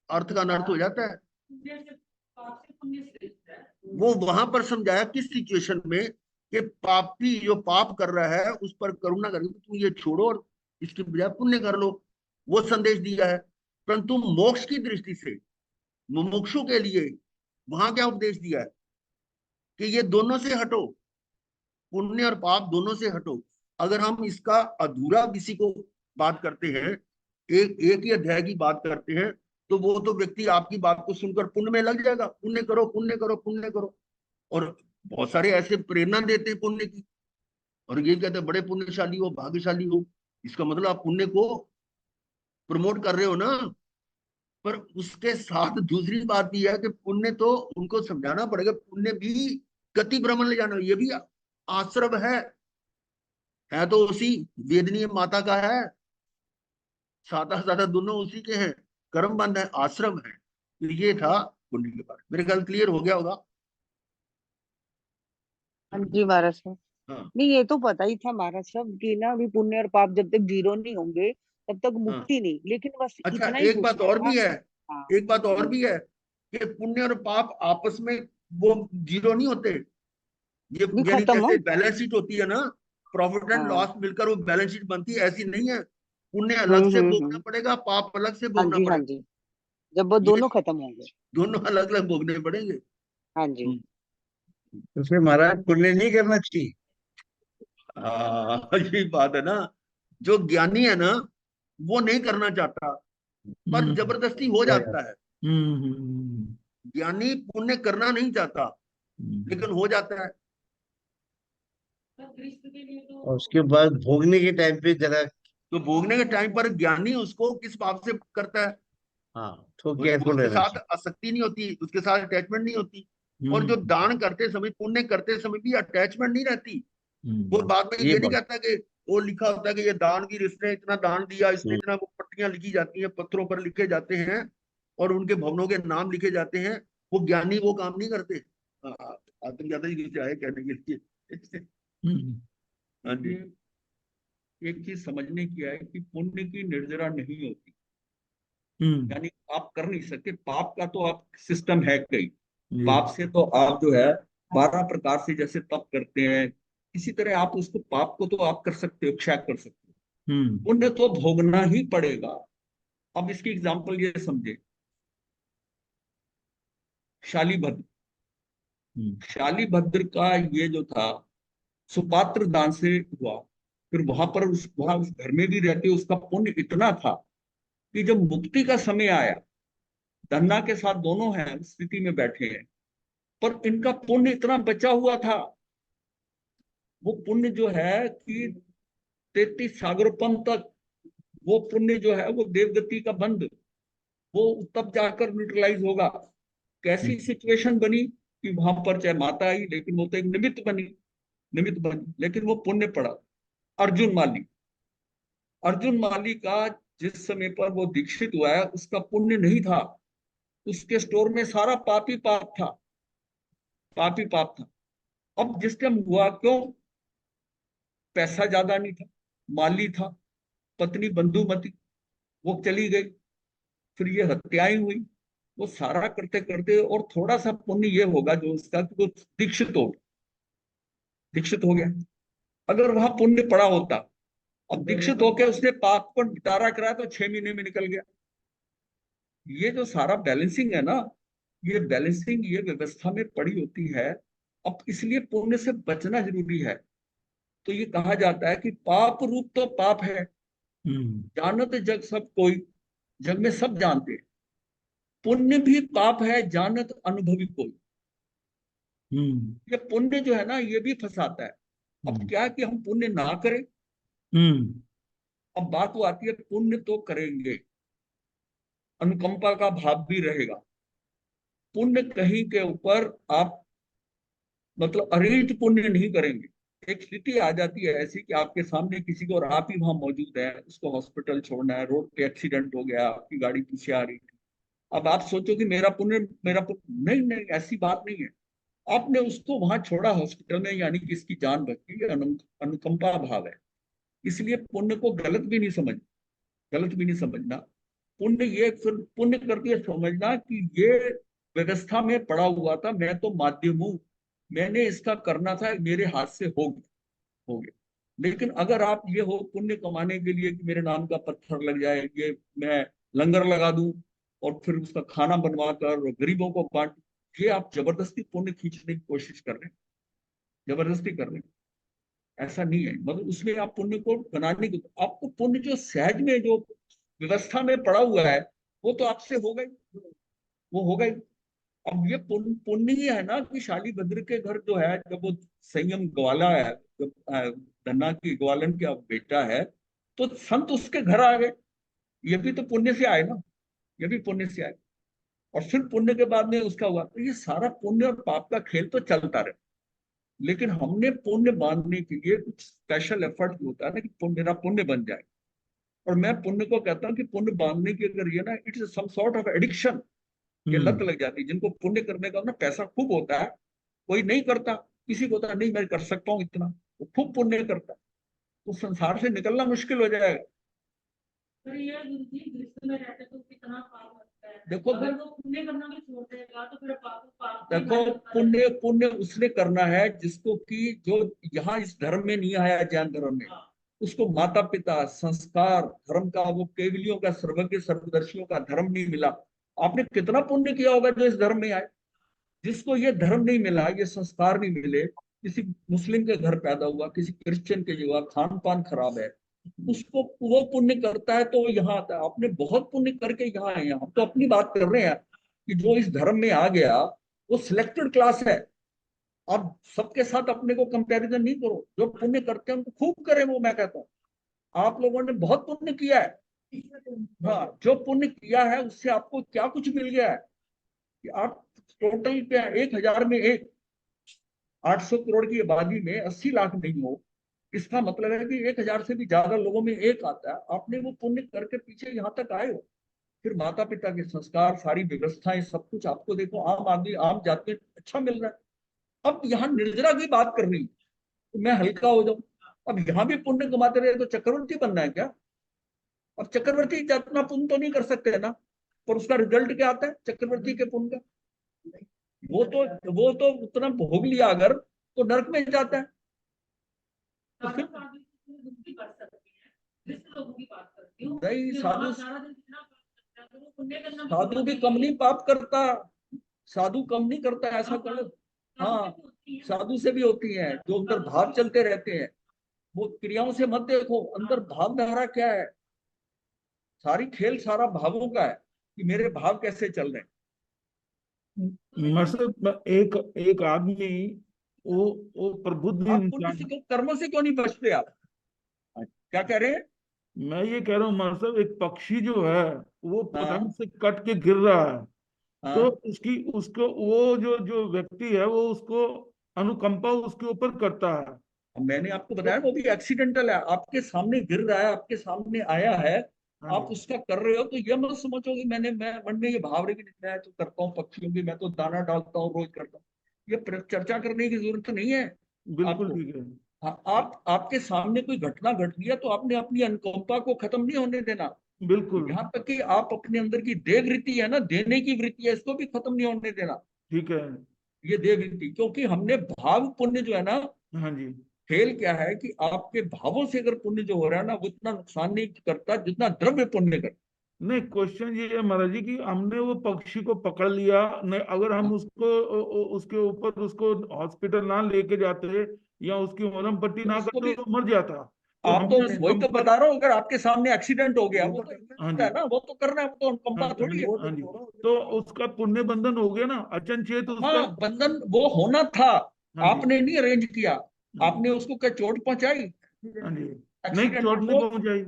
अर्थ का अनर्थ हो जाता है। वो वहां पर समझाया किस सिचुएशन में कि पापी जो पाप कर रहा है उस पर करुणा करके तुम ये छोड़ो और इसके बजाय पुण्य कर लो। वो संदेश दिया है। परंतु मोक्ष की दृष्टि से मुमुक्षु के लिए वहां क्या उपदेश दिया है कि ये दोनों से हटो, पुण्य और पाप दोनों से हटो। अगर हम इसका अधूरा किसी को बात करते हैं, एक एक ही अध्याय की बात करते हैं, तो वो तो व्यक्ति आपकी बात को सुनकर पुण्य में लग जाएगा, पुण्य करो, पुण्य करो, पुण्य करो। और बहुत सारे ऐसे प्रेरणा देते हैं पुण्य की, और ये कहते हैं बड़े पुण्यशाली हो, भाग्यशाली हो। इसका मतलब आप पुण्य को प्रमोट कर रहे हो ना। पर उसके साथ दूसरी बात यह है कि पुण्य तो उनको समझाना पड़ेगा, पुण्य भी गति भ्रमण ले जाना, ये भी आश्रम है तो उसी वेदनीय माता का है, साता साता दोनों उसी के हैं, कर्म बंध है, आश्रम है। तो ये था पुण्य के बारे में। मेरे ख्याल क्लियर हो गया होगा। हाँ जी महाराज साहब। हाँ नहीं, ये तो पता ही था महाराज साहब कि ना अभी पुण्य और पाप जब तक जीरो नहीं होंगे तब तक हाँ। मुक्ति नहीं, लेकिन बस अच्छा, इतना ही एक बात पूछना और था। भी है, हाँ एक बात और जी। भी है कि पुण्य और पाप आपस में वो जीरो नहीं होते। ये नहीं यानी खत्म हो। जैसे बैलेंस शीट होती है ना, प्रॉफिट एंड हाँ। लॉस मिलकर वो बैलेंस शीट बनती है, ऐसी नहीं है। पुण्य अलग से भोगना हम्म। पड़ेगा, पाप अलग से हाँ भोगना जी हाँ पड़ेगा। जी। जब वो ये दोनों खत्म होंगे। दोनों अलग अलग भोगने पड़ेंगे। हाँ जी। हम्म। तो फिर महाराज पुण्य नहीं करना चाहिए। यही बात है ना। जो ज्ञानी है ना, वो नहीं करना चाहता, पर हम्म। जबरदस्ती हो या, या। जाता है। हम्म। ज्ञानी पुण्य करना नहीं चाहता, हम्म। लेकिन हो जाता है। और उसके बाद भोगने के टाइम पे जरा। तो भोगने के टाइम पर ज्ञानी उसको किस भाव से करता है? हाँ, तो उसको केयरफुल उसके रहना साथ चाहिए। आसक्ति नहीं होती, उसके साथ अटैचमेंट नहीं होती। और जो हम्म। दान करते समय, पुण्य करते समय भी अटैचमेंट नहीं रहती। वो बाद में ये ये नहीं बात। कहता कि वो लिखा होता है कि ये दान की, इसने इतना दान दिया, इसने हम्म। इतना, वो पट्टियां लिखी जाती हैं, पत्थरों पर लिखे जाते हैं, और उनके भवनों के नाम लिखे जाते हैं। वो ज्ञानी वो काम नहीं करते। आत्म ज्ञाता जी कुछ आए कहने के लिए। हम्म। हाँ जी। एक चीज समझने की है कि पुण्य की निर्जरा नहीं होती, हम्म। यानी आप कर नहीं सकते। पाप का तो आप सिस्टम है कई। जी। पाप से तो आप जो है 12 प्रकार से जैसे तप करते हैं, इसी तरह आप उसको, पाप को तो आप कर सकते हो, क्षय कर सकते हो। हम्म। पुण्य तो भोगना ही पड़ेगा। अब इसकी एग्जाम्पल ये समझे, शालीभद्र शालीभद्र का ये जो था सुपात्र दान से हुआ। फिर वहां उस घर में भी रहते उसका पुण्य इतना था कि जब मुक्ति का समय आया, धन्ना के साथ दोनों हैं उस स्थिति में बैठे हैं, पर इनका पुण्य इतना बचा हुआ था। वो पुण्य जो है कि 33 सागरोपम तक वो पुण्य जो है वो देवगति का बंध, वो तब जाकर न्यूट्रलाइज होगा। कैसी सिचुएशन बनी कि वहां पर चाहे माता आई, लेकिन वो तो एक निमित्त बनी, लेकिन वो पुण्य पड़ा। अर्जुन माली अर्जुन माली का जिस समय पर वो दीक्षित हुआ है उसका पुण्य नहीं था, उसके स्टोर में सारा पाप था। अब जिस टाइम हुआ, क्यों? पैसा ज्यादा नहीं था, माली था, पत्नी बंधुमती, वो चली गई, फिर ये हत्याएं हुई। वो सारा करते करते और थोड़ा सा पुण्य ये होगा जो उसका कि वो दीक्षित हो गया। अगर वहां पुण्य पड़ा होता, अब दीक्षित होकर उसने पाप पर निपटारा कराया तो 6 महीने में निकल गया। ये जो सारा बैलेंसिंग है ना, ये बैलेंसिंग ये व्यवस्था में पड़ी होती है। अब इसलिए पुण्य से बचना जरूरी है। तो ये कहा जाता है कि पाप रूप तो पाप है, जानत जग सब कोई, जग में सब जानते हैं। पुण्य भी पाप है, जानत अनुभवी कोई। ये पुण्य जो है ना ये भी फंसाता है। अब क्या कि हम पुण्य ना करें। अब बात वो आती है, पुण्य तो करेंगे, अनुकंपा का भाव भी रहेगा। पुण्य कहीं के ऊपर आप मतलब अरेंज पुण्य नहीं करेंगे। एक स्थिति आ जाती है ऐसी कि आपके सामने किसी को और आप ही वहां मौजूद है, उसको हॉस्पिटल छोड़ना है, रोड पे एक्सीडेंट हो गया, आपकी गाड़ी पीछे आ रही थी। अब आप सोचो कि मेरा पुण्य नहीं, नहीं, ऐसी बात नहीं है। आपने उसको वहां छोड़ा हॉस्पिटल में, यानी कि इसकी जान बच गई, अनुकंपा भाव है। इसलिए पुण्य को गलत भी नहीं समझना। पुण्य ये फिर पुण्य करके समझना कि ये व्यवस्था में पड़ा हुआ था, मैं तो माध्यम हूं, मैंने इसका करना था, मेरे हाथ से हो गया। लेकिन अगर आप ये हो पुण्य कमाने के लिए कि मेरे नाम का पत्थर लग जाए, ये मैं लंगर लगा दूं और फिर उसका खाना बनवा कर गरीबों को बांट, ये आप जबरदस्ती पुण्य खींचने की कोशिश कर रहे हैं, जबरदस्ती कर रहे हैं। ऐसा नहीं है। मतलब उसमें आप पुण्य को बनाने की, आपको पुण्य जो सहज में जो व्यवस्था में पड़ा हुआ है वो तो आपसे होगा ही, वो होगा ही। अब ये पुण्य ही है ना कि शालीभद्र के घर जो है, जब वो संयम ग्वाला है, जब धन्ना की ग्वालन का बेटा है, तो संत उसके घर आ गए। ये भी तो पुण्य से आए ना, ये भी पुण्य से आए। और फिर पुण्य के बाद में उसका हुआ, तो ये सारा पुण्य और पाप का खेल तो चलता रहे। लेकिन हमने पुण्य बांधने के लिए कुछ स्पेशल एफर्ट होता है ना, कि मेरा पुण्य बन जाए। और मैं पुण्य को कहता हूँ कि पुण्य बांधने की अगर ये ना, it's some sort of addiction, ये लत लग जाती है। जिनको पुण्य करने का ना पैसा खूब होता है, कोई नहीं करता, किसी को होता है नहीं मैं कर सकता हूँ इतना, वो खूब पुण्य करता है, तो संसार से निकलना मुश्किल हो जाएगा। पर ये गुरुजी गृहस्थ में रहते तो कितना पाप लगता है। देखो अगर वो पुण्य करना भी छोड़ देगा तो फिर पाप देखो पुण्य पुण्य उसने करना है जिसको कि जो यहाँ इस धर्म में नहीं आया, जैन धर्म में, उसको माता पिता संस्कार धर्म का, वो केवलियों का, सर्वज्ञ सर्वदर्शियों का धर्म नहीं मिला। आपने कितना पुण्य किया होगा जो इस धर्म में आए। जिसको ये धर्म नहीं मिला, ये संस्कार नहीं मिले, किसी मुस्लिम के घर पैदा हुआ, किसी क्रिश्चियन के जो खान पान खराब है, उसको वो पुण्य करता है तो वो यहाँ आता है। आपने बहुत पुण्य करके यहाँ आए हैं। हम तो अपनी बात कर रहे हैं कि जो इस धर्म में आ गया वो सिलेक्टेड क्लास है। आप सबके साथ अपने को कंपैरिजन नहीं करो। जो पुण्य करते हैं उनको खूब करें, वो मैं कहता हूँ। आप लोगों ने बहुत पुण्य किया है। हाँ, जो पुण्य किया है उससे आपको क्या कुछ मिल गया है कि आप टोटल क्या 1000 में एक, 800 करोड़ की आबादी में 80 लाख नहीं हो, इसका मतलब है कि 1000 से भी ज्यादा लोगों में एक आता है। आपने वो पुण्य करके पीछे यहाँ तक आए हो। फिर माता पिता के संस्कार, सारी व्यवस्थाएं, सब कुछ आपको देखो, आम आदमी आम जाति में अच्छा मिल रहा है। अब यहाँ निर्जरा की बात कर रही हूँ तो मैं हल्का हो जाऊं। अब यहाँ भी पुण्य कमाते रहे तो चक्रवर्ती बनना है क्या? अब चक्रवर्ती जितना पुण्य तो नहीं कर सकते ना, पर उसका रिजल्ट क्या आता है चक्रवर्ती के पुण्य का? वो तो उतना भोग लिया अगर, तो नरक में जाता है। तो फिर नहीं, साधु भी कम नहीं पाप करता, साधु कम नहीं करता, ऐसा कर लो। हाँ, साधु से भी होती है, जो अंदर भाव चलते रहते हैं। वो क्रियाओं से मत देखो, अंदर भाव धारा क्या है। सारी खेल सारा भावों का है कि मेरे भाव कैसे चल रहे हैं। मतलब एक एक आदमी, वो प्रबुद्ध आप पुण्य से इंसान। क्यों, कर्मों से क्यों नहीं बचते आप? क्या कह रहे हैं? मैं ये कह रहा हूँ मतलब एक पक्षी जो है वो पतंग हाँ से कट के गिर रहा है, तो हाँ, उसकी उसको वो जो जो व्यक्ति है वो उसको अनुकंपा उसके ऊपर करता है। मैंने आपको तो बताया वो भी एक्सीडेंटल है, आपके सामने गिर रहा है, आपके सामने आया है, हाँ आप जी, उसका कर रहे हो, तो ये मत समझो कि मैं मन में ये भाव रहे कि मैं तो करता हूँ पक्षियों की, मैं तो दाना डालता हूँ, रोज करता हूँ। ये चर्चा करने की जरूरत नहीं है बिल्कुल आपको। ठीक है। हाँ, आप आपके सामने कोई घटना घट गई है तो आपने अपनी अनुकंपा को खत्म नहीं होने देना। बिल्कुल यहाँ तक कि आप अपने अंदर की देह वृत्ति है ना, देने की वृत्ति है, इसको भी खत्म नहीं होने देना। ठीक है। ये देह वृत्ति, क्योंकि हमने भाव पुण्य जो है ना, हाँ जी। खेल क्या है कि आपके भावों से अगर पुण्य जो हो रहा है ना, वो इतना नुकसान नहीं करता जितना द्रव्य पुण्य करता। नहीं, क्वेश्चन ये है महाराज जी कि हमने वो पक्षी को पकड़ लिया, नहीं अगर हम हाँ, उसको उसके ऊपर उसको हॉस्पिटल ना लेके जाते या उसकी मरहम पट्टी तो ना उसको करते भी, तो मर जाता। तो आप तो हमने वही तो अनुकंपा। बता रहा हूँ, अगर आपके सामने एक्सीडेंट हो गया, वो तो हाँ एक्सीडेंट जी। है ना, वो तो करना है, वो तो हाँ अनुकंपा हाँ थोड़ी जी, है। हाँ जी। तो उसका पुण्य बंधन हो गया ना, अचनचेत उसका। हाँ, बंधन वो होना था, हाँ जी, आपने नहीं अरेंज किया। हाँ जी, आपने उसको क्या चोट पहुंचाई? हाँ जी। नहीं, एक्सीडेंट चोट नहीं वो पहुंचाई।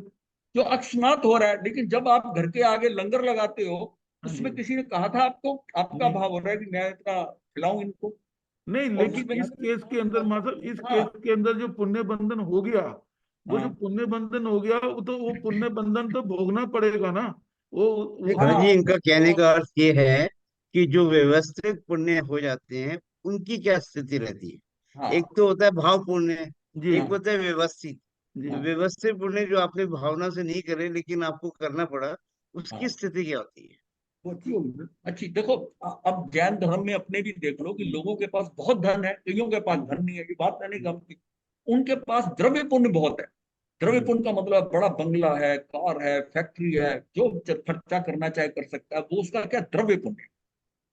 जो अकस्मात हो रहा है, लेकिन जब आप घर के आगे लंगर लगाते हो, हाँ जी। उसमें किसी ने कहा था आपको, आपका नहीं भाव हो रहा है कि मैं इतना खिलाऊं इनको, नहीं, और लेकिन उसमें इस केस के अंदर मतलब इस केस हाँ के अंदर जो पुण्य बंधन हो गया, वो जो हाँ पुण्य बंधन हो गया वो तो वो पुण्य बंधन तो भोगना पड़ेगा ना। वो हाँ जी, हाँ, इनका कहने का अर्थ ये है कि जो व्यवस्थित पुण्य हो जाते हैं उनकी क्या स्थिति रहती है। एक हाँ तो होता है भाव पुण्य, जी, एक होता है व्यवस्थित। जी। तो हाँ व्यवस्थित पुण्य जो आपने भावना से नहीं करे लेकिन आपको करना पड़ा, उसकी हाँ, स्थिति क्या होती है। वो अच्छी होगी, अच्छी। देखो, अब जैन धर्म में अपने भी देख लो कि लोगों के पास बहुत धन है, कईयों के पास धन नहीं है, ये बात मैंने गम की। उनके पास द्रव्य पुण्य बहुत है। द्रव्य जी, पुण्य का मतलब बड़ा बंगला है, कार है, फैक्ट्री है, जो खर्चा करना चाहे कर सकता है, वो उसका क्या द्रव्य पुण्य है।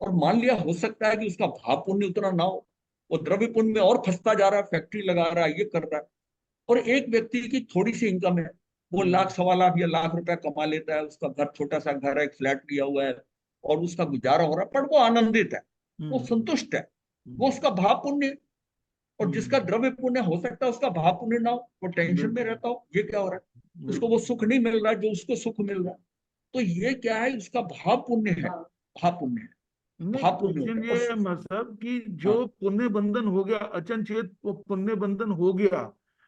और मान लिया हो सकता है कि उसका भाव पुण्य उतना ना हो, वो द्रव्य पुण्य में और फंसता जा रहा है, फैक्ट्री लगा रहा है, ये कर रहा है। और एक व्यक्ति की थोड़ी सी इनकम है, वो लाख सवा लाख या लाख रुपया कमा लेता है, उसका घर छोटा सा घर है, एक फ्लैट लिया हुआ है, और उसका गुजारा हो रहा है, पर वो आनंदित है, वो हम्म, संतुष्ट है, वो हम्म, उसका भाव पुण्य है। और जिसका हम्म, द्रव्य पुण्य हो सकता है उसका भाव पुण्य ना हो, वो टेंशन में बिल्कुल, रहता हो, ये क्या हो रहा है, उसको वो बिल्कुल। सुख नहीं मिल रहा है जो उसको सुख मिल रहा है। तो ये क्या है, उसका भाव पुण्य है, भाव पुण्य है, नहीं, भाव पुण्य होता क्वेश्चन है। ये और है मतलब कि जो हाँ पुण्य बंधन हो गया, अचनचेत वो पुण्य बंधन हो गया,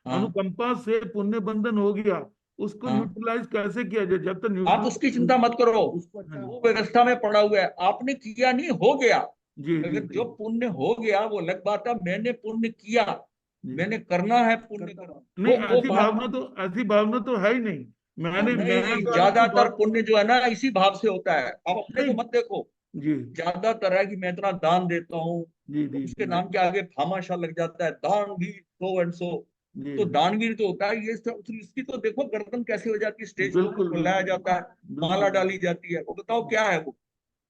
हाँ अनुकंपा से पुण्य बंधन हो गया, उसको हाँ, न्यूट्रलाइज कैसे किया जाए? जब तक आप उसकी चिंता न्यूट्रलाइज। मत करो, हाँ जी, वो व्यवस्था में पड़ा हुआ है, आपने किया नहीं, हो गया। जी, जी, अगर जी, जो पुण्य हो गया वो अलग बात है, मैंने पुण्य किया, जी। मैंने करना है पुण्य करना, नहीं, वो ऐसी बात। भावना तो, ऐसी भावना तो है ही नहीं। मैं नहीं, तो आपको ज्यादातर बात। पुण्य जो है ना इसी भाव से होता है, आप अपने को नहीं। मत देखो। जी, ज्यादातर है कि मैं इतना दान देता हूँ, जी, तो जी, उसके जी, नाम के आगे भामाशाह लग जाता है, दानवीर सो एंड सो। जी। तो दानवीर तो होता है ये सब, फिर इसकी तो देखो गर्दन कैसे हो जाती है, स्टेज के ऊपर बिल्कुल, बुलाया बिल्कुल, जाता है, माला बिल्कुल। डाली जाती है, वो बताओ क्या है वो।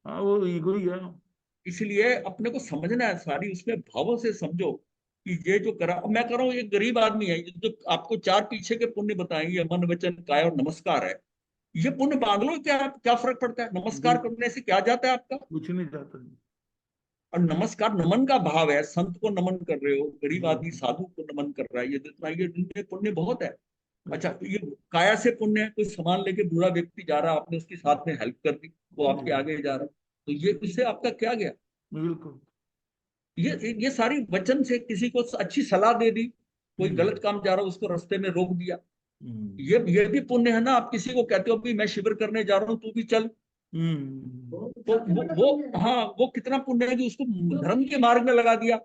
हाँ, वो ईगो ही है। इसलिए अपने को समझना है, सारी उसमें भावों से समझो कि ये जो करा, अब मैं कह रहा हूँ, एक गरीब आदमी है, ये जो आपको चार पीछे के पुण्य बताएंगे, मन वचन काय और नमस्कार है, ये पुण्य बांध लो, क्या क्या फर्क पड़ता है, नमस्कार बिल्कुल, करने से क्या जाता है आपका। कुछ नहीं चाहता जी। और नमस्कार नमन का भाव है, संत को नमन कर रहे हो, गरीब जी, आदमी साधु को नमन कर रहा है, ये जितना ये इनमें पुण्य बहुत है। अच्छा, बिल्कुल। तो ये काया से पुण्य है, कोई सामान लेके बूढ़ा व्यक्ति जा रहा है, आपने उसके साथ में हेल्प कर दी, वो जी, आपके आगे जा रहा है, तो ये इससे आपका क्या गया। बिल्कुल। ये सारी वचन से किसी को अच्छी सलाह दे दी, कोई हम्म, गलत काम जा रहा है उसको रास्ते में रोक दिया, हम्म, ये भी पुण्य है ना। आप किसी को कहते हो भी मैं शिविर करने जा रहा हूँ, तू भी चल, हम्म। तो वो हाँ, वो कितना पुण्य है कि उसको धर्म के मार्ग में लगा दिया।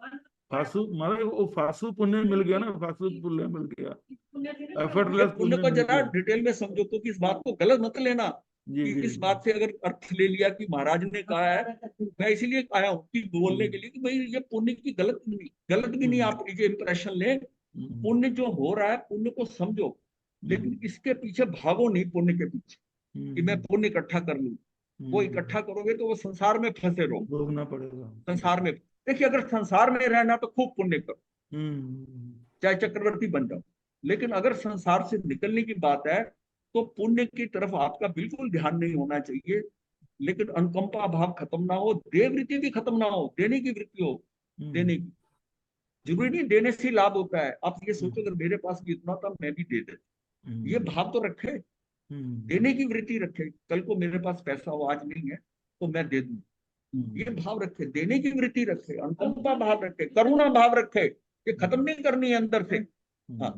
फासु मारे वो फासु पुण्य मिल गया ना, फासु पुण्य मिल गया, ये एफर्टलेस पुण्य पुण्य को मिल जरा गया। डिटेल में समझो, क्योंकि इस बात को गलत मत लेना जी, कि जी, इस जी। बात से अगर अर्थ ले लिया कि महाराज ने कहा है, मैं इसीलिए आया हूँ कि बोलने हम्म, के लिए कि भाई ये पुण्य की गलत भी नहीं, हम्म, आप ये इंप्रेशन ले। हम्म, पुण्य जो हो रहा है, पुण्य को समझो, हम्म, लेकिन इसके पीछे भागो नहीं, पुण्य के पीछे कि मैं हम्म, पुण्य इकट्ठा कर लूं। वो हम्म। इकट्ठा करोगे तो वो संसार में फंसे रहो, भोगना पड़ेगा। संसार में। देखिए, अगर संसार में रहना तो खूब पुण्य करो, हम्म, चाहे चक्रवर्ती बन जाओ, लेकिन अगर संसार से निकलने की बात है तो पुण्य की तरफ आपका बिल्कुल ध्यान नहीं होना चाहिए। लेकिन अनुकंपा भाव खत्म ना हो, देववृत्ति भी खत्म ना हो, देने की वृत्ति हो। देने की जरूरी नहीं देने से ही लाभ होता है। आप ये सोचो अगर मेरे पास भी इतना था मैं भी दे देता, ये भाव तो रखे, देने की वृत्ति रखे। कल को मेरे पास पैसा हो, आज नहीं है तो मैं दे दूं, ये भाव रखे, देने की वृत्ति रखे, अनुकंपा भाव रखे, करुणा भाव रखे। ये खत्म नहीं करनी है अंदर से। हाँ,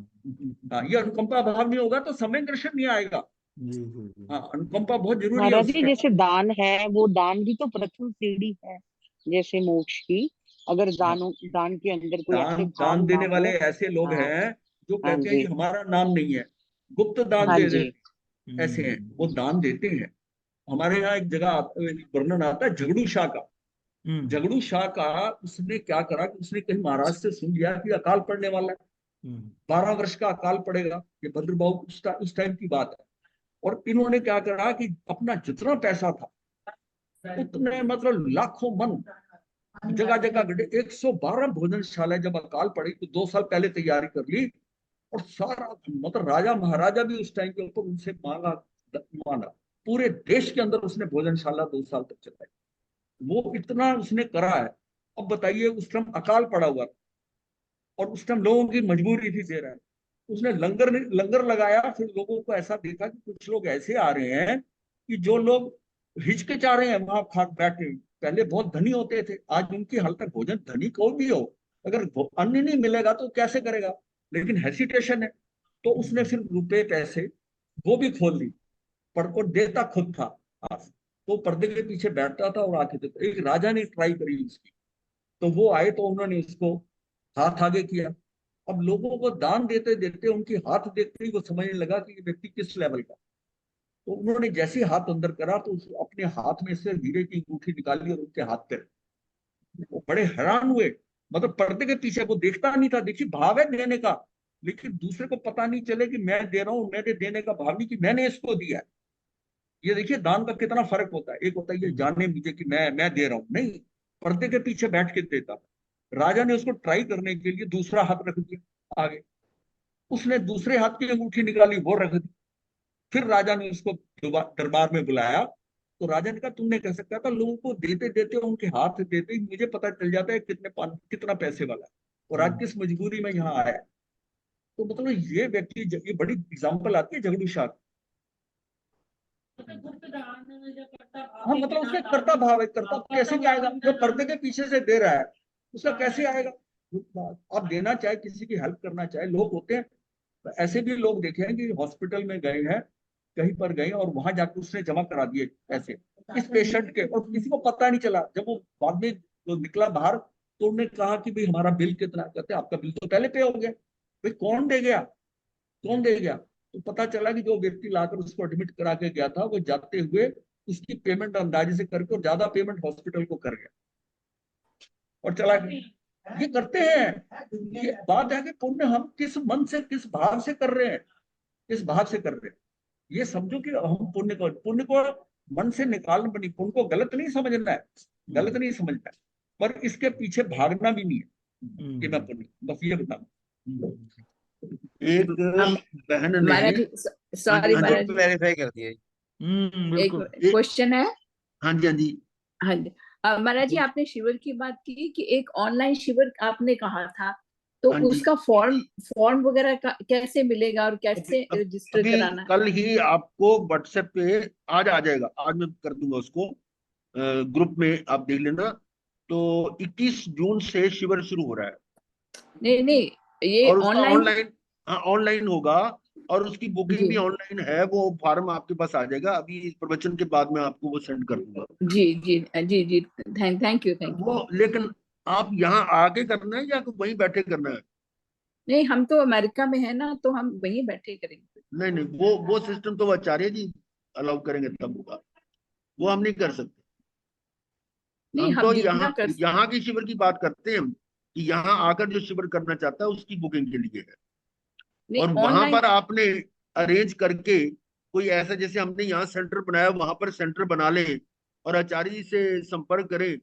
हाँ, ये अनुकंपा भाव नहीं होगा तो समय दर्शन नहीं आएगा। हाँ, अनुकंपा बहुत जरूरी है महाराज जी, उसमें। जैसे दान है, वो दान भी तो प्रथम सीढ़ी है जैसे मोक्ष की। अगर हाँ, दान के अंदर कोई ऐसे दान भाव दान ना देने वाले हो। ऐसे लोग हाँ। हैं जो हाँ कहते हैं जी। कि हमारा नाम नहीं है, गुप्त दान हाँ दे जी। देते, ऐसे हैं, वो दान देते हैं। हमारे यहाँ एक जगह वर्णन आता है झगड़ू शाह का। झगड़ू शाह का उसने क्या करा कि उसने कहीं महाराज से सुन लिया कि अकाल पड़ने वाला है, 12 वर्ष का अकाल पड़ेगा। ये भद्रबाहु उस टाइम की बात है। और इन्होंने क्या करा कि अपना जितना पैसा था उतने, मतलब लाखों मन, जगह जगह गड्ढे, 112 भोजनशाला। जब अकाल पड़ी तो 2 साल पहले तैयारी कर ली। और सारा, मतलब राजा महाराजा भी उस टाइम के ऊपर उनसे माना। पूरे देश के अंदर उसने भोजनशाला 2 साल तक चलाई। वो इतना उसने करा है। अब बताइए, उस टाइम अकाल पड़ा हुआ था और उस टाइम लोगों की मजबूरी थी, दे रहा है। उसने लंगर लंगर लगाया। फिर लोगों को ऐसा देखा कि कुछ लोग ऐसे आ रहे हैं कि जो लोग हिचकिचा रहे हैं वहां खा बैठे। पहले बहुत धनी होते थे, आज उनकी हालत है, भोजन धनी कोई भी हो, अगर अन्न नहीं मिलेगा तो कैसे करेगा। लेकिन हेसिटेशन है। तो उसने फिर रुपए पैसे वो भी खोल ली, पर और देता खुद था। तो पर्दे के पीछे बैठता था और आके देता। एक राजा ने ट्राई करी उसकी, तो वो आए तो उन्होंने उसको हाथ आगे किया। अब लोगों को दान देते देते उनकी हाथ देखते ही वो समझने लगा कि ये व्यक्ति किस लेवल का। तो उन्होंने जैसे ही हाथ अंदर करा तो अपने हाथ में से हीरे की अंगूठी निकाली और उनके हाथ पे, वो बड़े हैरान हुए। मतलब पर्दे के पीछे वो देखता नहीं था। देखिए, भाव है देने का, लेकिन दूसरे को पता नहीं चले कि मैं दे रहा हूं, मेरे देने का भाव नहीं कि मैंने इसको दिया है। ये देखिए दान का कितना फर्क होता है। एक होता है ये जाने मुझे कि मैं दे रहा हूं, नहीं, पर्दे के पीछे बैठ के देता था। राजा ने उसको ट्राई करने के लिए दूसरा हाथ रख दिया आगे। उसने दूसरे हाथ की अंगूठी निकाली, वो रख दी। फिर राजा ने उसको दरबार में बुलाया। तो राजा ने कहा तुमने कैसे कहा था। लोगों को देते देते उनके हाथ देते ही मुझे पता चल जाता है कितना पैसे वाला है और आज किस मजबूरी में यहाँ आया। तो मतलब ये व्यक्ति, ये बड़ी एग्जाम्पल आती है झगड़ू शाह। मतलब गुप्त दान जब करता भाव हाँ, के मतलब बिना उसमें दान करता भाव है, करता आपका कैसे तो जाएगा जो अंदर पर्दे के पीछे से दे रहा है, उसका कैसे हाँ, आएगा। आप देना चाहे, किसी की हेल्प करना चाहे, लोग होते हैं। ऐसे भी लोग देखे हैं कि हॉस्पिटल में गए हैं, कहीं पर गए और वहां जाकर उसने जमा करा दिए पैसे इस पेशेंट के, और किसी को पता नहीं चला। जब वो बाद में जो निकला बाहर तो उन्होंने कहा कि भाई हमारा बिल कितना, कहते आपका बिल तो पहले पे हो गया। भाई कौन दे गया, कौन दे गया। तो पता चला कि जो व्यक्ति लाकर उसको एडमिट करा के गया था वो जाते हुए उसकी पेमेंट अंदाजे से करके और ज्यादा पेमेंट हॉस्पिटल को कर गया और चला गया। ये करते हैं। ये बात है कि पुण्य हम किस मन से, किस भाव से कर रहे हैं, किस भाव से कर रहे हैं। ये समझो कि हम पुण्य को मन से निकालना बनी, पुण्य को गलत नहीं समझना है, गलत नहीं समझना है, पर इसके पीछे भागना भी नहीं है कि मैं पुण्य, बस ये बताऊं। एक हम बहन ने, महाराज जी, हाँ जी सॉरी हाँ जी, महाराज जी, वेरीफाई कर दिया। एक बिल्कुल। एक, क्वेश्चन है। हाँ जी हाँ जी, हाँ जी, महाराज जी, आपने शिविर की बात की कि एक ऑनलाइन शिविर आपने कहा था, तो हाँ जी। उसका फॉर्म फॉर्म वगैरह का कैसे मिलेगा और अभी कैसे रजिस्टर अभी कराना है? कल ही आपको व्हाट्सएप पे आज आ जाएगा, आज मैं कर दूंगा उसको। ग्रुप में आप देख लेना। तो 21 जून से शिविर शुरू हो रहा है नहीं नहीं, ये और उसका ऑनलाइन। ऑनलाइन, हाँ ऑनलाइन होगा। और उसकी बुकिंग जी भी ऑनलाइन है, वो फॉर्म आपके पास आ जाएगा। अभी इस प्रवचन के बाद मैं आपको वो सेंड कर दूंगा जी जी जी जी, थैंक यू थैंक यू। वो। लेकिन आप यहाँ आके करना है या वहीं बैठे करना है? नहीं, हम तो अमेरिका में है ना, तो हम वहीं बैठे करेंगे। नहीं नहीं, वो सिस्टम तो आचार्य जी अलाउ करेंगे तब होगा, वो हम नहीं कर सकते। नहीं, हम हम तो जितना यहाँ कर। यहाँ की शिविर की बात करते हैं हम, कि यहाँ आकर जो शिविर करना चाहता है उसकी बुकिंग के लिए है। नहीं, और वहां ऑनलाइन। पर आपने अरेंज करके कोई ऐसा, जैसे हमने यहाँ सेंटर बनाया वहां पर सेंटर बना ले और आचार्य जी से संपर्क करें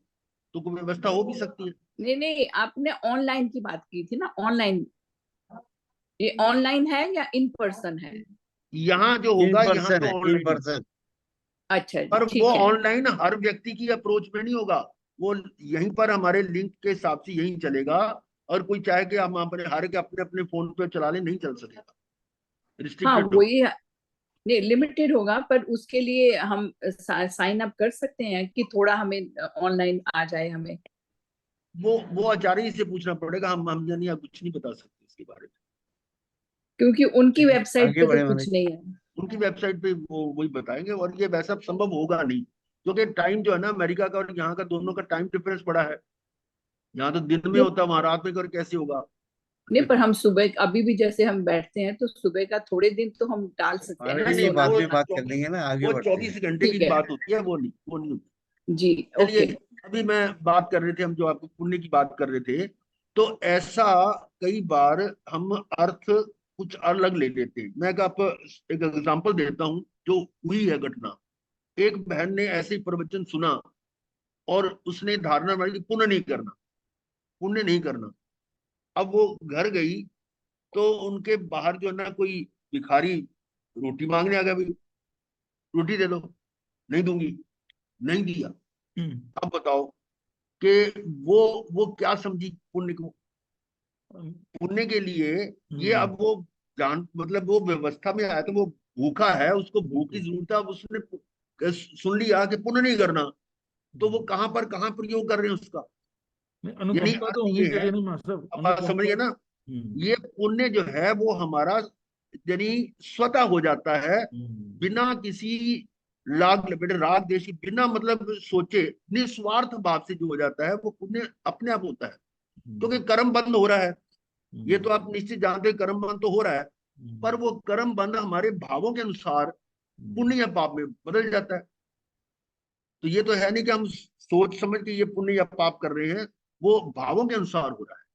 तो कोई व्यवस्था हो भी सकती है। नहीं नहीं, आपने ऑनलाइन की बात की थी ना, ऑनलाइन। ये ऑनलाइन है या इन पर्सन है? यहाँ जो इन होगा यहाँ पर्सन तो है, इन ऑनलाइन है, पर्सन। अच्छा जी, पर वो ठीक है। ऑनलाइन हर व्यक्ति की अप्रोच में नहीं होगा। वो यहीं पर हमारे लिंक के हिसाब से यहीं चलेगा, और कोई चाहे कि हम अपने हर के अपने अपने फोन पे चला ले, नहीं चल सकेगा, हाँ रिस्ट्रिक्टेड होगा। वही, नहीं लिमिटेड होगा, पर उसके लिए हम साइन अप कर सकते हैं कि थोड़ा हमें ऑनलाइन आ जाए हमें। वो आचार्य से पूछना पड़ेगा, हम यानी कुछ नहीं बता सकते इसके बारे में। क्योंकि उनकी चलिए वेबसाइट आगे पे तो बढ़े कुछ महाराज। नहीं है। उनकी वेबसाइट पे वो वही बताएंगे, और ये वैसा संभव होगा नहीं, क्योंकि टाइम जो है ना, अमेरिका का और यहाँ का दोनों का टाइम डिफरेंस बड़ा है। यहाँ तो दिन में नहीं होता है, वहां रात में कर कैसे होगा। नहीं, पर हम सुबह अभी भी जैसे हम बैठते हैं तो सुबह का थोड़े दिन तो हम डाल सकते हैं महाराज ना, नहीं जी, ये नहीं, सोना बाद वो में वोना। बात कर 24 लेंगे ना, आगे वो बढ़ते हैं। 24 घंटे की ठीक है बात होती है, वो नहीं होती। जी, चलिए, ओके। अभी मैं बात कर रहे थे, हम जो आपको पुण्य की बात कर रहे थे, तो ऐसा कई बार हम अर्थ कुछ अलग ले लेते हैं। मैं आप एक एग्जांपल देता हूँ जो हुई है घटना। एक बहन ने ऐसे ही प्रवचन सुना, और उसने धारणा बनाई कि पुण्य नहीं करना, पुण्य नहीं करना। अब वो घर गई, तो उनके बाहर जो है ना, कोई भिखारी रोटी मांगने आ गया, भाई रोटी दे दो, नहीं दूंगी, नहीं दिया। हम्म, अब बताओ कि वो क्या समझी पुण्य को। पुण्य के लिए ये, अब वो जान मतलब वो व्यवस्था में आया, तो वो भूखा है, उसको भूख की जरूरत है, अब उसने सुन लिया कि पुण्य नहीं करना, तो वो कहाँ प्रयोग कर रहे हैं उसका। नहीं, यानी अनुकंपा तो अर्थ होनी ये है, चाहिए ना मास्टर, अब बात समझिए अनुकंपा। ना, ये पुण्य जो है वो हमारा यानी स्वतः हो जाता है, बिना किसी लाग लपेटे, राग देशी, बिना मतलब सोचे, निस्वार्थ भाव से जो हो जाता है, वो पुण्य अपने आप होता है। क्योंकि कर्म बंद हो रहा है, ये तो आप निश्चित जानते हैं, कर्म बंद तो हो रहा है, पर वो कर्म बंद हमारे भावों के अनुसार पुण्य या पाप में बदल जाता है। तो ये तो है नहीं कि हम सोच समझ के ये पुण्य या पाप कर रहे हैं, वो भावों के अनुसार हो रहा है।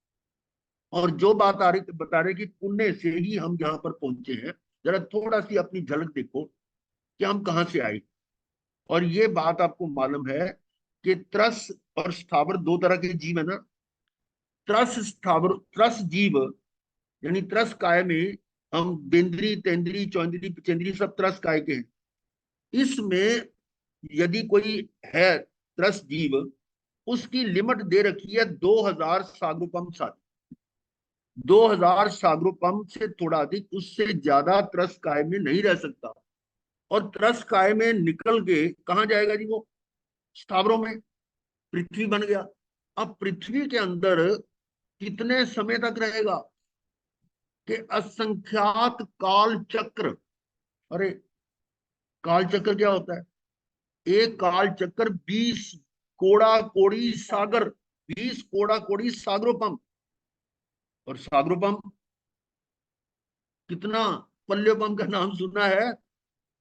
और जो बात आ रही बता रहे कि पुण्य से ही हम यहाँ पर पहुंचे हैं, जरा थोड़ा सी अपनी झलक देखो कि हम कहाँ से आए। और ये बात आपको मालूम है कि त्रस और स्थावर दो तरह के जीव है ना। त्रस स्थावर, त्रस जीव यानी त्रस काय में हम बेंद्री, तेंद्री, चौंद्री, पिचेंद्री सब त्रस काय के हैं। इसमें यदि कोई है त्रस जीव, उसकी लिमिट दे रखी है 2000 सागरोपम साल। 2000 सागरोपम से थोड़ा अधिक, उससे ज्यादा त्रस काय में नहीं रह सकता। और त्रस काय में निकल के कहाँ जाएगा जी वो? स्थावरों में, पृथ्वी बन गया। अब पृथ्वी के अंदर कितने समय तक रहेगा? कि असंख्यात काल चक्र। अरे, काल चक्र क्या होता है? एक काल चक्र 20 कोड़ा कोड़ी सागर, 20 कोड़ा कोड़ी सागरोपम। और सागरोपम कितना? पल्योपम का नाम सुना है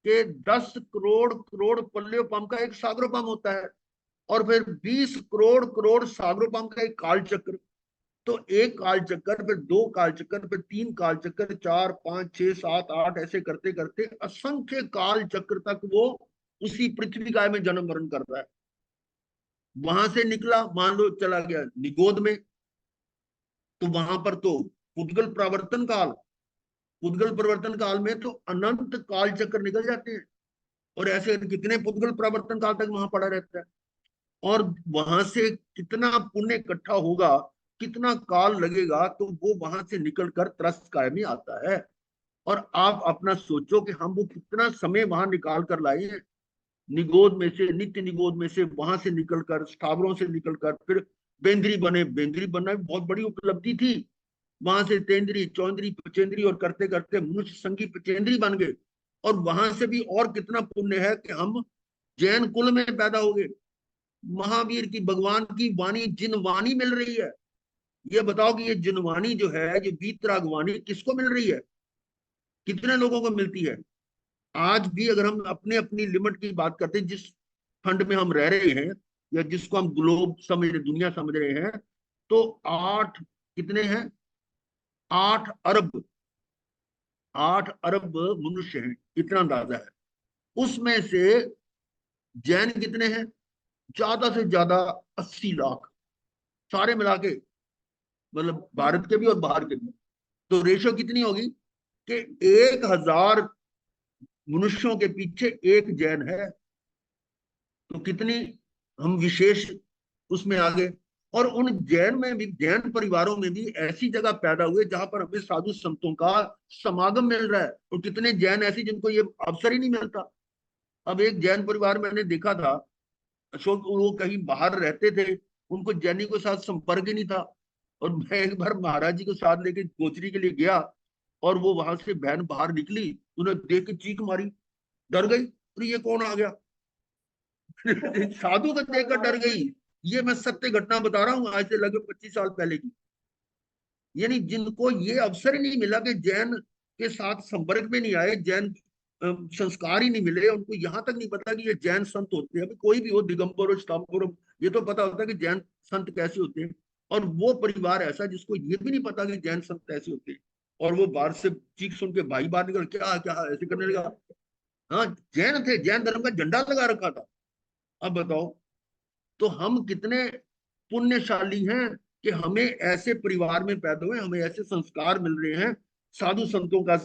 कि 10 करोड़ करोड़ पल्योपम का एक सागरोपम होता है। और फिर 20 करोड़ करोड़ सागरोपम का एक काल चक्र। तो एक काल चक्कर, फिर दो काल चक्कर, फिर तीन काल चक्कर, 4 5 6 7 8, ऐसे करते करते असंख्य काल चक्र तक वो उसी पृथ्वी काय में जन्म मरण कर रहा है। वहां से निकला, मान लो चला गया निगोद में, तो वहां पर तो पुद्गल प्रवर्तन काल, पुद्गल प्रवर्तन काल में तो अनंत काल चक्र निकल जाते हैं। और ऐसे कितने पुद्गल प्रवर्तन काल तक वहां पड़ा रहता है। और वहां से कितना पुण्य इकट्ठा होगा, कितना काल लगेगा, तो वो वहां से निकलकर त्रस्त काय में आता है। और आप अपना सोचो कि हम वो कितना समय वहां निकाल कर लाए हैं, निगोद में से, नित्य निगोद में से, वहां से निकलकर, स्थावरों से निकलकर फिर बेंद्री बने। बेंद्री बनना भी बहुत बड़ी उपलब्धि थी। वहां से तेंद्री, चौंद्री, पचेंद्री, और करते करते मनुष्य संगी पचेंद्री बन गए। और वहां से भी और कितना पुण्य है कि हम जैन कुल में पैदा हो गए। महावीर की, भगवान की वाणी जिन वाणी मिल रही है। ये बताओ कि ये जिनवाणी जो है, जो वीतराग वाणी, किसको मिल रही है? कितने लोगों को मिलती है? आज भी अगर हम अपने अपनी लिमिट की बात करते हैं, जिस खंड में हम रह रहे हैं, या जिसको हम ग्लोब समझ रहे, दुनिया समझ रहे हैं, तो 8 कितने हैं? 8 अरब, 8 अरब मनुष्य हैं, इतना अंदाजा है। उसमें से जैन कितने हैं? ज्यादा से ज्यादा 80 लाख। सारे मिला के, मतलब भारत के भी और बाहर के भी। तो रेशो कितनी होगी कि 1000 मनुष्यों के पीछे एक जैन है। तो कितनी हम विशेष उसमें आ गए। और उन जैन में भी, जैन परिवारों में भी ऐसी जगह पैदा हुए जहां पर हमें साधु संतों का समागम मिल रहा है। और कितने जैन ऐसे जिनको ये अवसर ही नहीं मिलता। अब एक जैन परिवार मैंने देखा था, अशोक, वो कहीं बाहर रहते थे, उनको जैनी के साथ संपर्क ही नहीं था। और मैं एक बार महाराज जी को साथ लेके कोचरी के लिए गया, और वो वहां से बहन बाहर निकली, उन्हें देख के चीख मारी, डर गई, और ये कौन आ गया। साधु को देखकर डर गई। ये मैं सत्य घटना बता रहा हूँ, आज से लगभग 25 साल पहले की। यानी जिनको ये अवसर ही नहीं मिला कि जैन के साथ संपर्क में नहीं आए, जैन संस्कार ही नहीं मिले, उनको यहाँ तक नहीं पता कि ये जैन संत होते हैं। अभी कोई भी हो, दिगंबर हो, श्वेतांबर हो, ये तो पता होता है कि जैन संत कैसे होते हैं। और वो परिवार ऐसा जिसको ये भी नहीं पता कि जैन संत कैसे होते हैं, और वो बाहर से चीख सुन के भाई बात निकल, क्या क्या ऐसे करने लगा। हाँ, जैन थे, जैन धर्म का झंडा लगा रखा था। अब बताओ, तो हम कितने पुण्यशाली हैं कि हमें ऐसे परिवार में पैदा हुए, हमें ऐसे संस्कार मिल रहे हैं, साधु संतों का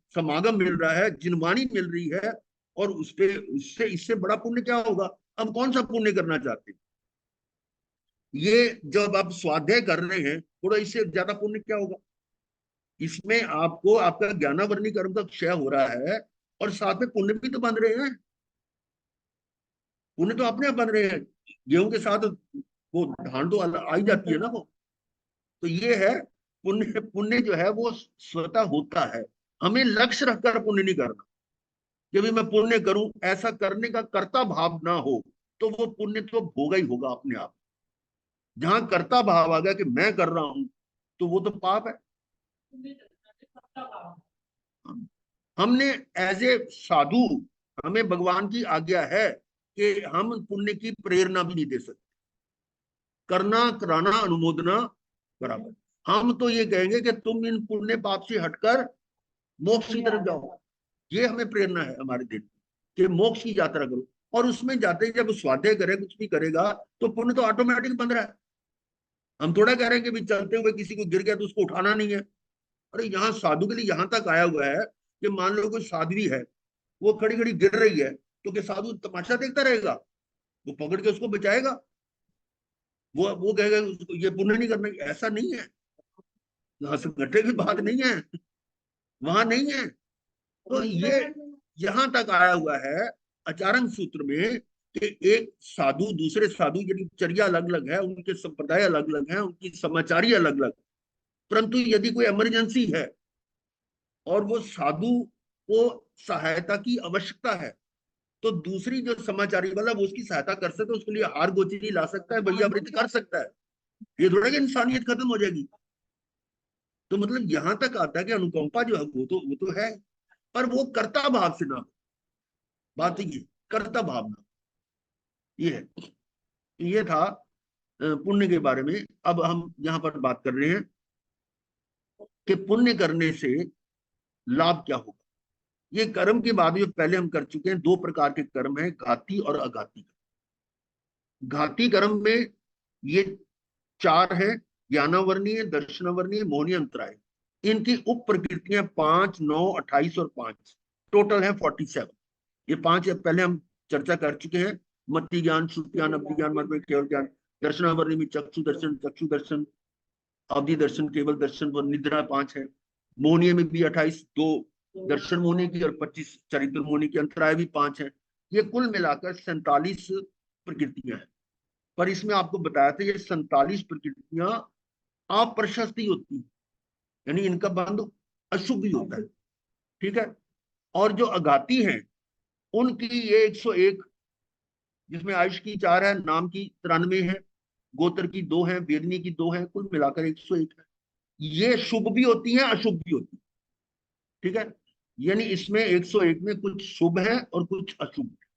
समागम मिल रहा है, जिनवाणी मिल रही है। और उससे इससे बड़ा पुण्य क्या होगा। अब कौन सा पुण्य करना चाहते हैं। ये जब आप स्वाध्याय कर रहे हैं, थोड़ा इससे ज्यादा पुण्य क्या होगा। इसमें आपको आपका ज्ञानावरणी कर्म का क्षय हो रहा है, और साथ में पुण्य भी तो बन रहे हैं। पुण्य तो अपने आप बन रहे हैं। गेहूं के साथ वो धान तो आ ही जाती है ना वो। तो ये है, पुण्य पुण्य जो है वो स्वतः होता है। हमें लक्ष्य रखकर पुण्य नहीं करना कि भाई मैं पुण्य करूं, ऐसा करने का कर्ता भाव ना हो, तो वो पुण्य तो होगा ही होगा अपने आप। जहां कर्ता भाव आ गया कि मैं कर रहा हूं, तो वो तो पाप है। हमने एज ए साधु, हमें भगवान की आज्ञा है कि हम पुण्य की प्रेरणा भी नहीं दे सकते। करना, कराना, अनुमोदना बराबर। हम तो ये कहेंगे कि तुम इन पुण्य पाप से हटकर मोक्ष की तरफ जाओ। ये हमें प्रेरणा है हमारे दिन कि मोक्ष की यात्रा करो। और उसमें जाते ही जब स्वाध्याय करे, कुछ भी करेगा, तो पुण्य तो ऑटोमेटिक बन रहा है। हम थोड़ा कह रहे हैं कि भी चलते हुए किसी को गिर गया तो उसको उठाना नहीं है। अरे यहाँ साधु के लिए यहाँ तक आया हुआ है कि मान लो कोई साध्वी है, वो खड़ी खड़ी गिर रही है, तो क्या साधु तमाशा देखता रहेगा। वो पकड़ के उसको बचाएगा। वो कहेगा ये पुण्य नहीं करना। ऐसा नहीं है, यहाँ से घटे की बात नहीं है, वहां नहीं है। तो ये यहां तक आया हुआ है आचरण सूत्र में कि एक साधु दूसरे साधु, यदि चर्या अलग अलग है, उनके संप्रदाय अलग अलग है, उनकी समाचारी अलग अलग, परंतु यदि कोई इमरजेंसी है और वो साधु को सहायता की आवश्यकता है, तो दूसरी जो समाचारी वाला वो उसकी सहायता कर सकता है, उसके लिए हार गोचरी ला सकता है, भैया वृत्ति कर सकता है। ये थोड़ा कि इंसानियत खत्म हो जाएगी। तो मतलब यहां तक आता है कि अनुकंपा जो है वो तो है, पर वो कर्ता भाव से ना। बात ये कर्ता भावना ये है। ये था पुण्य के बारे में। अब हम यहाँ पर बात कर रहे हैं कि पुण्य करने से लाभ क्या होगा। ये कर्म के बाद जो पहले हम कर चुके हैं, 2 प्रकार के कर्म हैं, घाती और अघाती। घाती कर्म में ये 4 है, ज्ञानावर्णीय, दर्शनावर्णीय, मोहनीय, अंतराय। इनकी उप प्रकृतियां 5, 9, 28 और 5, टोटल है 47। ये 5 पहले हम चर्चा कर चुके हैं। मति ज्ञान, श्रुति ज्ञान, अवधि ज्ञान, मत में केवल ज्ञान। दर्शनावर्णी में चक्षु दर्शन, अवधि दर्शन, केवल दर्शन व निद्रा 5 है। मोहनीय में भी 28, 2 दर्शन मोहनी की और 25 चरित्र मोहनी की। अंतराय भी 5 है। ये कुल मिलाकर 47 प्रकृतियां हैं। पर इसमें आपको बताया था ये 47 प्रकृतियां अप्रशस्ति होती है, यानी इनका बंध अशुभ ही होता है। ठीक है। और जो अघाती हैं उनकी ये 101, जिसमें आयुष की 4 है, नाम की 93 है, गोत्र की 2 है, वेदनी की 2 है, कुल मिलाकर 101 है। ये शुभ भी होती है, अशुभ भी होती है। ठीक है। यानी इसमें 101 में कुछ शुभ है और कुछ अशुभ है।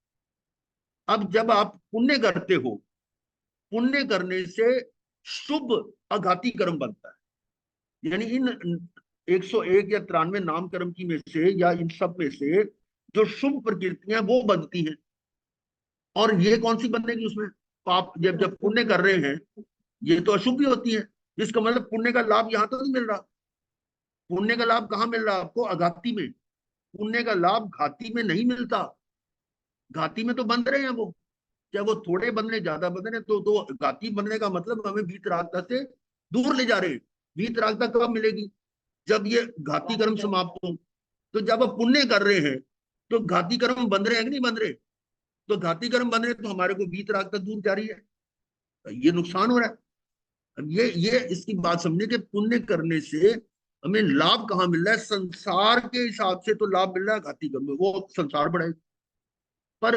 अब जब आप पुण्य करते हो, पुण्य करने से शुभ अघाती कर्म बनता है। यानी इन 101 या 93 नाम कर्म की में से, या इन सब में से जो शुभ प्रकृतियां वो बनती हैं। और ये कौन सी बनेगी उसमें, पाप। जब पुण्य कर रहे हैं ये तो अशुभ भी होती है। इसका मतलब पुण्य का लाभ यहाँ तो नहीं मिल रहा। पुण्य का लाभ कहाँ मिल रहा है आपको? अघाती में। पुण्य का लाभ घाती में नहीं मिलता। घाती में तो बंध रहे हैं वो, चाहे वो थोड़े बंध रहे ज्यादा बंध रहे, तो घाती बनने का मतलब हमें वीतरागता से दूर ले जा रहे हैं। वीतरागता कब मिलेगी? जब ये घाती कर्म समाप्त हो। तो जब आप पुण्य कर रहे हैं तो घाती कर्म बंध रहे हैं कि नहीं बंध रहे? तो घाती कर्म बंध रहे तो हमारे को वीतरागता दूर जा रही है, ये नुकसान हो रहा है। अब ये इसकी बात समझिए कि पुण्य करने से हमें लाभ कहाँ मिल रहा है? संसार के हिसाब से तो लाभ मिल रहा है घाती कर्म में, वो संसार बढ़ाएगा। पर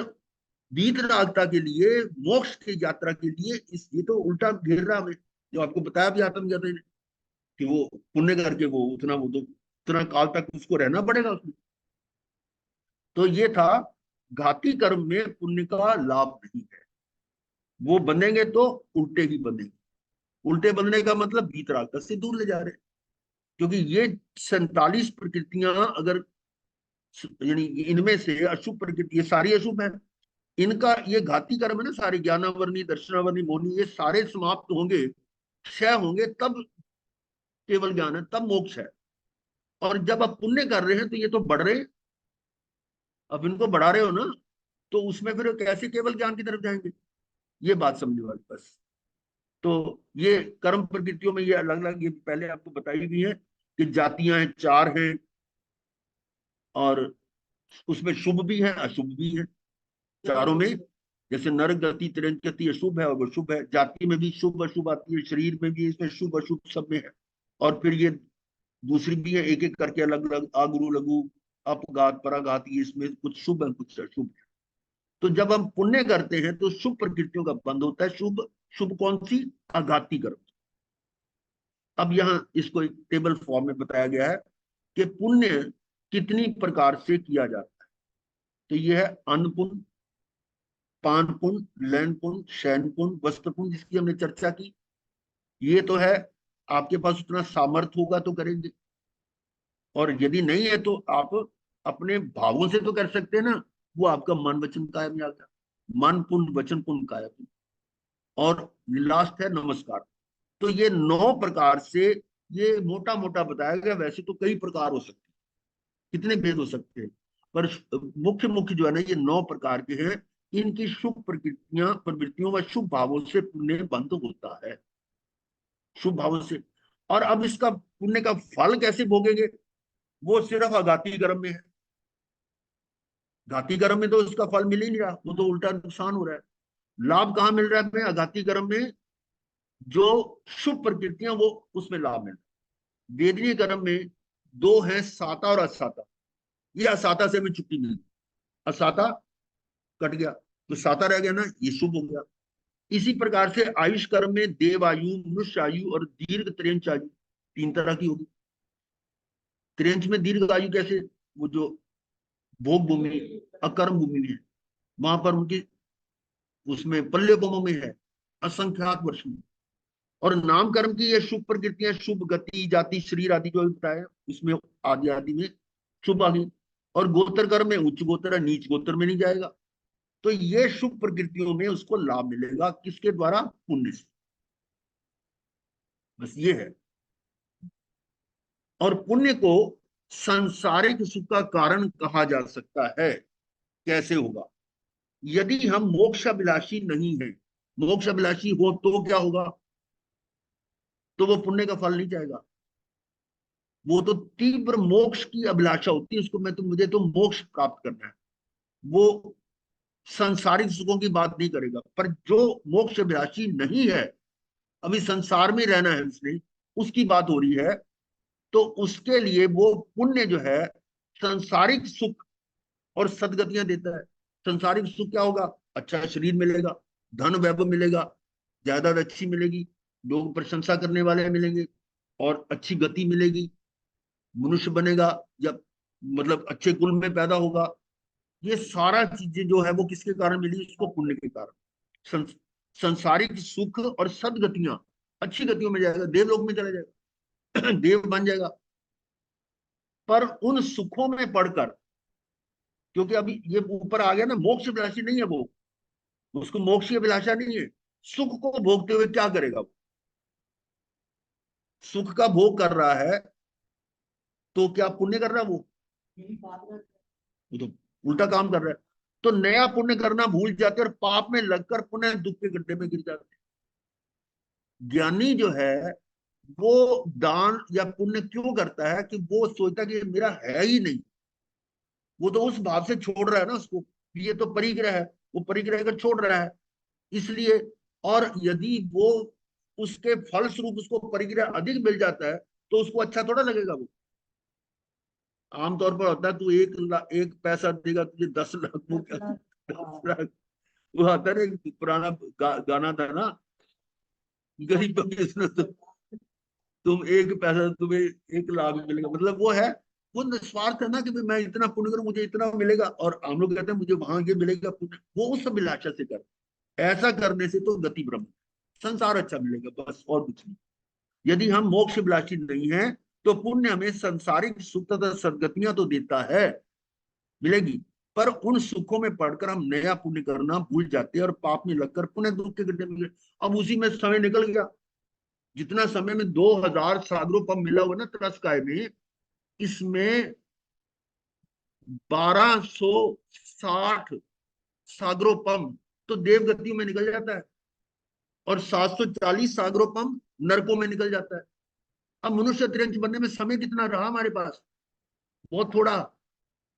वीतरागता के लिए, मोक्ष की यात्रा के लिए ये तो उल्टा घेर रहा हमें, जो आपको बताया भी आत्मज्ञाता ने कि वो पुण्य करके वो तो उतना काल तक उसको रहना पड़ेगा उसमें। तो ये था, घाती कर्म में पुण्य का लाभ नहीं है। वो बनेंगे तो उल्टे ही बनेंगे। उल्टे बनने का मतलब वीतरागता से दूर ले जा रहे हैं। क्योंकि ये 47 प्रकृतियां अगर, यानी इनमें से अशुभ प्रकृति, ये सारी अशुभ है, इनका ये घाती कर्म है ना सारे, ज्ञानावरणी, दर्शनावरणी, मोहनी, ये सारे समाप्त होंगे, क्षय होंगे, तब केवल ज्ञान है, तब मोक्ष है। और जब आप पुण्य कर रहे हैं तो ये तो बढ़ रहे हैं, अब इनको बढ़ा रहे हो ना, तो उसमें फिर कैसे केवल ज्ञान की तरफ जाएंगे? ये बात समझने वाली बस। तो ये कर्म प्रकृतियों में ये अलग अलग, ये पहले आपको बताई भी है कि जातियां हैं, 4 हैं, और उसमें शुभ भी है अशुभ भी है चारों में। जैसे नरक गति, तिरंज गति अशुभ है और वो शुभ है। जाति में भी शुभ अशुभ आती है, शरीर में भी इसमें शुभ अशुभ सब में है। और फिर ये दूसरी भी है, एक एक करके अलग अलग, आगुरु लघु अपघात पराघात, ये इसमें कुछ शुभ है कुछ अशुभ है। तो जब हम पुण्य करते हैं तो शुभ प्रकृतियों का बंध होता है। शुभ शुभ कौन सी? आघाती कर्म। अब यहाँ इसको एक टेबल फॉर्म में बताया गया है कि पुण्य कितनी प्रकार से किया जाता है। तो यह है अन्न पुण्य, पान पुण्य, लैन पुण्य, शयन पुण्य, वस्त्र पुण्य, जिसकी हमने चर्चा की। ये तो है, आपके पास उतना सामर्थ्य होगा तो करेंगे, और यदि नहीं है तो आप अपने भावों से तो कर सकते हैं ना। वो आपका मन वचन काया में आ गया। मन पुण्य, वचन पुण्य, काया पुण्य। और लास्ट है नमस्कार। तो ये 9 प्रकार से, ये मोटा मोटा बताया गया, वैसे तो कई प्रकार हो सकते हैं, कितने भेद हो सकते हैं, पर मुख्य मुख्य जो है ना, ये 9 प्रकार के हैं। इनकी शुभ प्रकृतियां, प्रवृत्तियों व शुभ भावों से पुण्य बंध होता है, शुभ भावों से। और अब इसका पुण्य का फल कैसे भोगेंगे? वो सिर्फ अघाती कर्म में है। घाती कर्म में तो इसका फल मिल ही नहीं रहा, वो तो उल्टा नुकसान हो रहा है। लाभ कहाँ मिल रहा है हमें? अघाती कर्म में जो शुभ प्रकृतियां, वो उसमें लाभ मिल रहा है। वेदनीय कर्म में 2 है, साता और असाता। ये असाता से हमें छुट्टी मिली, असाता कट गया तो साता रह गया ना, ये शुभ हो गया। इसी प्रकार से आयुष कर्म में देव आयु, मनुष्य आयु और दीर्घ त्रेंच आयु 3 तरह की होगी। त्रेंच में दीर्घ आयु कैसे? वो जो भोग भूमि, अकर्म भूमि में है, वहां पर उनकी, उसमें पल्लेबमों में है असंख्यात वर्ष में। और नाम कर्म की ये शुभ प्रकृतियां, शुभ गति, जाति, शरीर आदि जो बताया, उसमें आदि आदि में शुभ आ गई। और गोत्र कर्म में उच्च गोत्र है, नीच गोत्र में नहीं जाएगा। तो ये शुभ प्रकृतियों में उसको लाभ मिलेगा, किसके द्वारा? पुण्य से। बस ये है। और पुण्य को सांसारिक सुख का कारण कहा जा सकता है। कैसे होगा? यदि हम मोक्षाभिलाषी नहीं है, मोक्षाभिलाषी हो तो क्या होगा? तो वो पुण्य का फल नहीं जाएगा। वो तो तीव्र मोक्ष की अभिलाषा होती है उसको, मैं तो, मुझे तो मोक्ष प्राप्त करना है। वो सांसारिक सुखों की बात नहीं करेगा। पर जो मोक्ष अभिलाषी नहीं है, अभी संसार में रहना है उसने, उसकी बात हो रही है, तो उसके लिए वो पुण्य जो है सांसारिक सुख और सदगतियां देता है। सांसारिक सुख क्या होगा? अच्छा शरीर मिलेगा, धन वैभव मिलेगा, जायदाद अच्छी मिलेगी, लोग प्रशंसा करने वाले मिलेंगे, और अच्छी गति मिलेगी, मनुष्य बनेगा, जब मतलब अच्छे कुल में पैदा होगा। ये सारा चीजें जो है वो किसके कारण मिली? उसको पुण्य के कारण। संसारिक सुख और सदगतियां, अच्छी गतियों में जाएगा, देवलोक में चला जाएगा, देव बन जाएगा। पर उन सुखों में पढ़कर, क्योंकि अभी ये ऊपर आ गया ना, मोक्ष अभिलाषी नहीं है वो, उसको मोक्ष की अभिलाषा नहीं है। सुख को भोगते हुए क्या करेगा वो? सुख का भोग कर रहा है तो क्या पुण्य कर रहा है वो तो उल्टा काम कर रहा है। तो नया पुण्य करना भूल जाते और पाप में लगकर पुण्य दुख के गड्ढे में गिर जाते हैं। ज्ञानी जो है वो दान या पुण्य क्यों करता है कि वो सोचता है कि ये मेरा है ही नहीं। वो तो उस भाव से छोड़ रहा है ना उसको, ये तो परिग्रह है, वो परिग्रह कर छोड़ रहा है इसलिए। और यदि वो उसके फल स्वरूप उसको परिग्रह अधिक मिल जाता है तो उसको अच्छा थोड़ा लगेगा। वो आमतौर पर होता है तू 1 पैसा देगा तुझे 10 लाख, वो क्या 10 लाख। वो आता है ना, एक पुराना गाना था ना, गरीबों की इसमें तो तुम 1 पैसा तुम्हें 1 लाख मिलेगा। मतलब वो है, वो निस्वार्थ है ना कि भाई मैं इतना पुण्य करूं मुझे इतना मिलेगा, और हम लोग कहते हैं मुझे वहां ये मिलेगा पुण्य। वो उस अभिलाषा से कर, ऐसा करने से तो गति ब्रह्म, संसार अच्छा मिलेगा बस, और कुछ नहीं। यदि हम मोक्ष अभिलाषी नहीं है तो पुण्य हमें सांसारिक सुख तथा सदगतियां तो देता है, मिलेगी, पर उन सुखों में पढ़कर हम नया पुण्य करना भूल जाते हैं और पाप में लगकर पुण्य दुख के गड्ढे में। अब उसी में समय निकल गया। जितना समय में 2000 सागरों पंप मिला हुआ ना त्रस्काय में, इसमें 1260 सागरों पंप तो देवगतियों में निकल जाता है और 740 सागरों पंप नरकों में निकल जाता है। अब मनुष्य तिरंज बनने में समय कितना रहा हमारे पास? बहुत थोड़ा।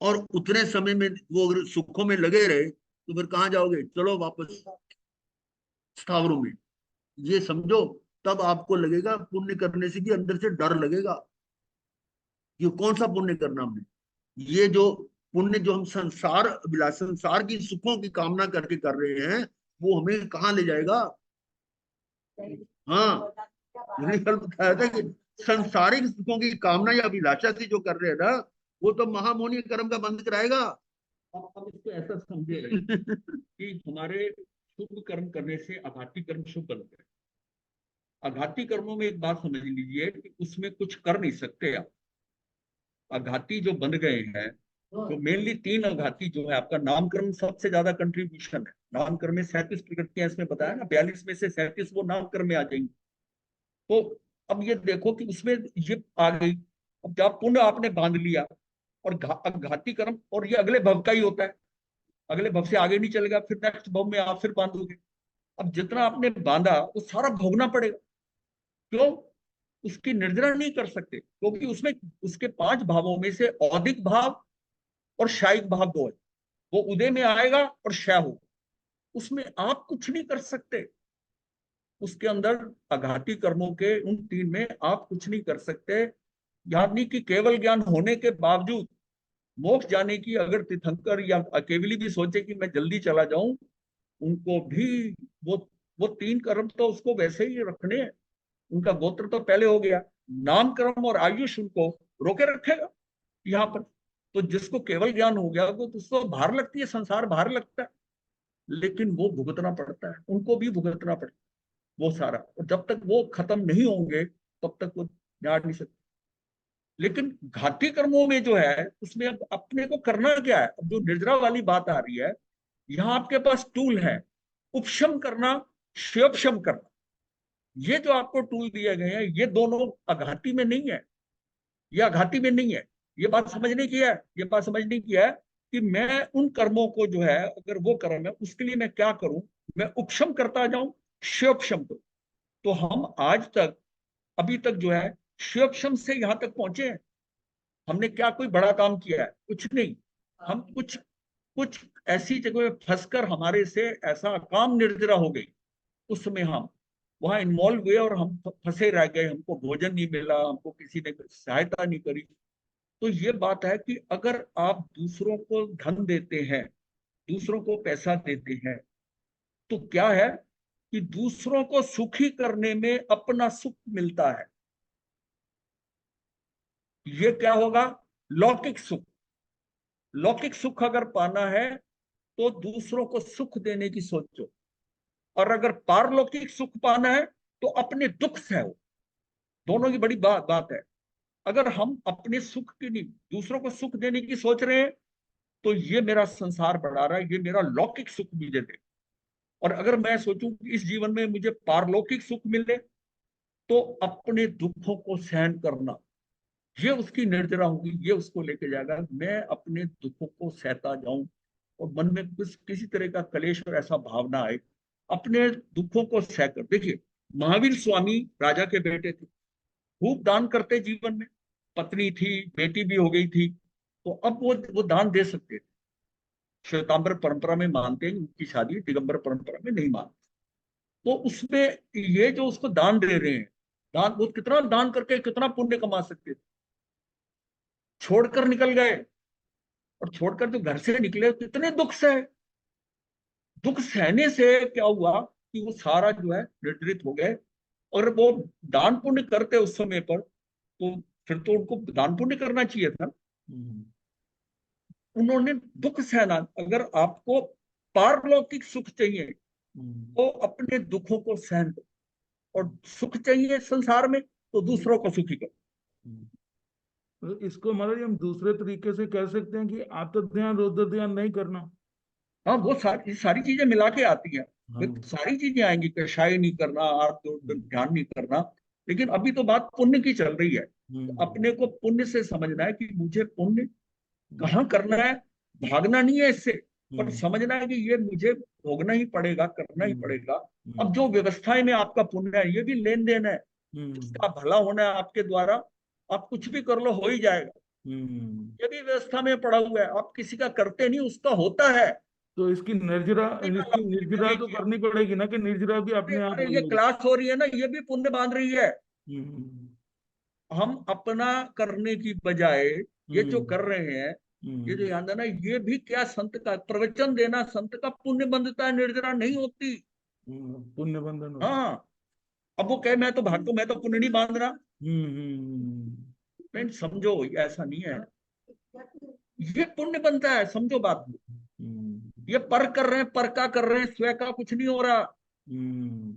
और उतने समय में वो अगर सुखों में लगे रहे तो फिर कहाँ जाओगे? चलो वापस स्थावरों में। ये समझो, तब आपको लगेगा पुण्य करने से भी अंदर से डर लगेगा। ये कौन सा पुण्य करना हमने? ये जो पुण्य जो हम संसार अभिलाष, संसार की सुखों की कामना करके कर रहे हैं, वो हमें कहाँ ले जाएगा? हाँ, मैंने कल बताया था कि संसारिक सुखों की कामना या अभिलाषा से जो कर रहे हैं ना, वो तो महामोनी कर्म का बंद कराएगा। अब इसको ऐसा समझे कि हमारे शुभ कर्म करने से आघाती कर्म शुभ बन गए। आघाती कर्मों में एक बात समझ लीजिए कि उसमें कुछ कर नहीं सकते आप। आघाती जो बन गए हैं, तो मेनली 3 आघाती जो है, आपका नामकर्म सबसे ज्यादा कंट्रीब्यूशन है। नामकर्म में 37 प्रकृतियां, इसमें बताया ना, 42 में से 37 वो नामकर्म में आ जाएंगी। तो अब ये देखो कि उसमें ये आ गई। अब जब पुण्य आपने बांध लिया और घाती कर्म, और ये अगले भव का ही होता है, अगले भव से आगे नहीं चलेगा, फिर नेक्स्ट भव में आप फिर बांधोगे। अब जितना आपने बांधा वो सारा भोगना पड़ेगा। क्यों? उसकी निर्जरा नहीं कर सकते, क्योंकि उसमें उसके 5 भावों में से औदिक भाव और शायिक भाव 2 है। वो उदय में आएगा और क्षय होगा, उसमें आप कुछ नहीं कर सकते। उसके अंदर आघाती कर्मों के उन 3 में आप कुछ नहीं कर सकते। यानी कि केवल ज्ञान होने के बावजूद मोक्ष जाने की अगर तीर्थंकर या केवली भी सोचे कि मैं जल्दी चला जाऊं, उनको भी वो वो 3 कर्म तो उसको वैसे ही रखने हैं। उनका गोत्र तो पहले हो गया, नाम कर्म और आयुष उनको रोके रखेगा यहाँ पर। तो जिसको केवल ज्ञान हो गया वो तो उसको भार लगती है, संसार भार लगता है, लेकिन वो भुगतना पड़ता है, उनको भी भुगतना पड़ता है वो सारा। और जब तक वो खत्म नहीं होंगे तब तक वो जान नहीं सकते। लेकिन घाती कर्मों में जो है उसमें अब अपने को करना क्या है? अब जो निर्जरा वाली बात आ रही है, यहाँ आपके पास टूल है, उपशम करना, क्षयोपशम करना। ये जो आपको टूल दिए गए हैं, ये दोनों आघाती में नहीं है, ये आघाती में नहीं है। ये बात समझने की है, ये बात समझने की है कि मैं उन कर्मों को जो है, अगर वो कर्म है उसके लिए मैं क्या करूं, मैं उपशम करता जाऊं, क्षयोपशम को। तो हम आज तक, अभी तक जो है क्षयोपशम से यहां तक पहुंचे हैं। हमने क्या कोई बड़ा काम किया है? कुछ नहीं। हम कुछ कुछ ऐसी जगह में फंसकर हमारे से ऐसा काम निर्जरा हो गई, उसमें हम वहां इन्वॉल्व हुए और हम फंसे रह गए। हमको भोजन नहीं मिला, हमको किसी ने सहायता नहीं करी। तो ये बात है कि अगर आप दूसरों को धन देते हैं, दूसरों को पैसा देते हैं, तो क्या है कि दूसरों को सुखी करने में अपना सुख मिलता है। ये क्या होगा? लौकिक सुख। लौकिक सुख अगर पाना है तो दूसरों को सुख देने की सोचो, और अगर पारलौकिक सुख पाना है तो अपने दुख सहो। दोनों की बड़ी बात है। अगर हम अपने सुख की नहीं, दूसरों को सुख देने की सोच रहे हैं, तो ये मेरा संसार बढ़ा रहा है, ये मेरा लौकिक सुख मुझे दे। और अगर मैं सोचूं कि इस जीवन में मुझे पारलौकिक सुख मिले, तो अपने दुखों को सहन करना, ये उसकी निर्जरा होगी। ये उसको लेके जाएगा, मैं अपने दुखों को सहता जाऊं और मन में कुछ किसी तरह का कलेश और ऐसा भावना आए, अपने दुखों को सहकर। देखिए, महावीर स्वामी राजा के बेटे थे, खूब दान करते जीवन में, पत्नी थी, बेटी भी हो गई थी, तो अब वो दान दे सकते थे। श्वेतांबर परंपरा में मानते हैं, उनकी शादी दिगंबर परंपरा में नहीं मानते। तो उसमें ये जो उसको दान दे रहे हैं, दान, वो कितना दान करके कितना पुण्य कमा सकते थे। छोड़कर निकल गए, और छोड़कर जो घर से निकले कितने दुख सहे। दुख सहने से क्या हुआ कि वो सारा जो है निर्जरित हो गए। और वो दान पुण्य करते उस समय पर, तो फिर तो उनको दान पुण्य करना चाहिए था। उन्होंने दुख सहना। अगर आपको पारलौकिक सुख चाहिए तो अपने दुखों को सहन करो, और सुख चाहिए संसार में तो दूसरों को सुखी करो। तो इसको मतलब हम दूसरे तरीके से कह सकते हैं कि आत्म ध्यान रौद्र ध्यान नहीं करना। हाँ, वो सारी चीजें मिला के आती हैं। हाँ। सारी चीजें आएंगी, कषाय नहीं करना, आत्म ध्यान नहीं करना, लेकिन अभी तो बात पुण्य की चल रही है। तो अपने को पुण्य से समझना है कि मुझे पुण्य कहाँ करना है, भागना नहीं है इससे, पर समझना है कि ये मुझे भोगना ही पड़ेगा, करना ही पड़ेगा। अब जो व्यवस्थाएं में आपका पुण्य है, ये भी लेन देन है, इसका भला होना है आपके द्वारा। आप कुछ भी कर लो, हो ही जाएगा। ये भी व्यवस्था में पड़ा हुआ है, आप किसी का करते नहीं, उसका होता है। तो इसकी निर्जरा तो करनी पड़ेगी ना, कि निर्जरा भी अपने आप अरे हो ये जाएगी। क्लास हो रही है ना, ये भी पुण्य बांध रही है। हम्म, हम अपना करने की बजाय ये जो कर रहे हैं, ये जो हम्म, ध्यान देना, ये भी क्या संत का प्रवचन देना, संत का पुण्य बंधता है, निर्जरा नहीं होती। पुण्य बंधन होता। हाँ, अब वो कहे मैं तो भागतो, मैं तो पुण्य नहीं बांध रहा। हम्म। नहीं, समझो, ऐसा नहीं है। ये पुण्य बनता है, समझो बात को। हम्म। ये पर कर रहे हैं, पर का कर रहे हैं, स्वयं का कुछ नहीं हो रहा। हम्म।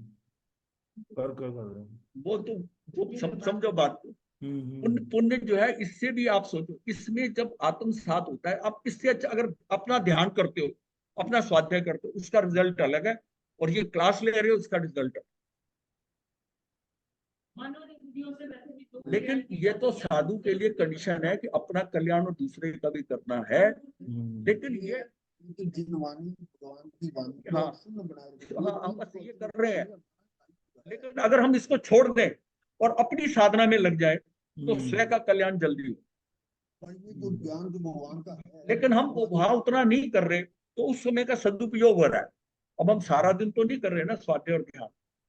पर क्या कर रहे हैं। वो तो वो समझो बात को। पुण्य हम्म। पुण्य जो है, इससे भी आप सोचो, इसमें जब आत्म साथ होता है, आप इससे अच्छा अगर अपना ध्यान करते हो, अपना स्वाध्याय करते हो, उसका रिजल्ट अलग है, और ये क्लास ले रहे हो, उसका रिजल्ट अलग। मनोरिंद्रियों से वैसे भी दुख लेकिन ये तो साधु के लिए कंडीशन है कि अपना कल्याण और दूसरे का भी करना है। लेकिन ये जिनवानी भगवान की वाणी हाँ, सुन बनाए रखे। हाँ, हम बस ये कर रहे हैं। लेकिन अगर हम इसको छोड़ दें और अपनी साधना में लग जाए, तो स्वयं का कल्याण जल्दी हो। जो ज्ञान जो भगवान का है, लेकिन हम वहां उतना नहीं कर रहे, तो उस समय का सदुपयोग हो रहा है। अब हम सारा दिन तो नहीं कर रहे ना स्वाध्याय और ध्यान,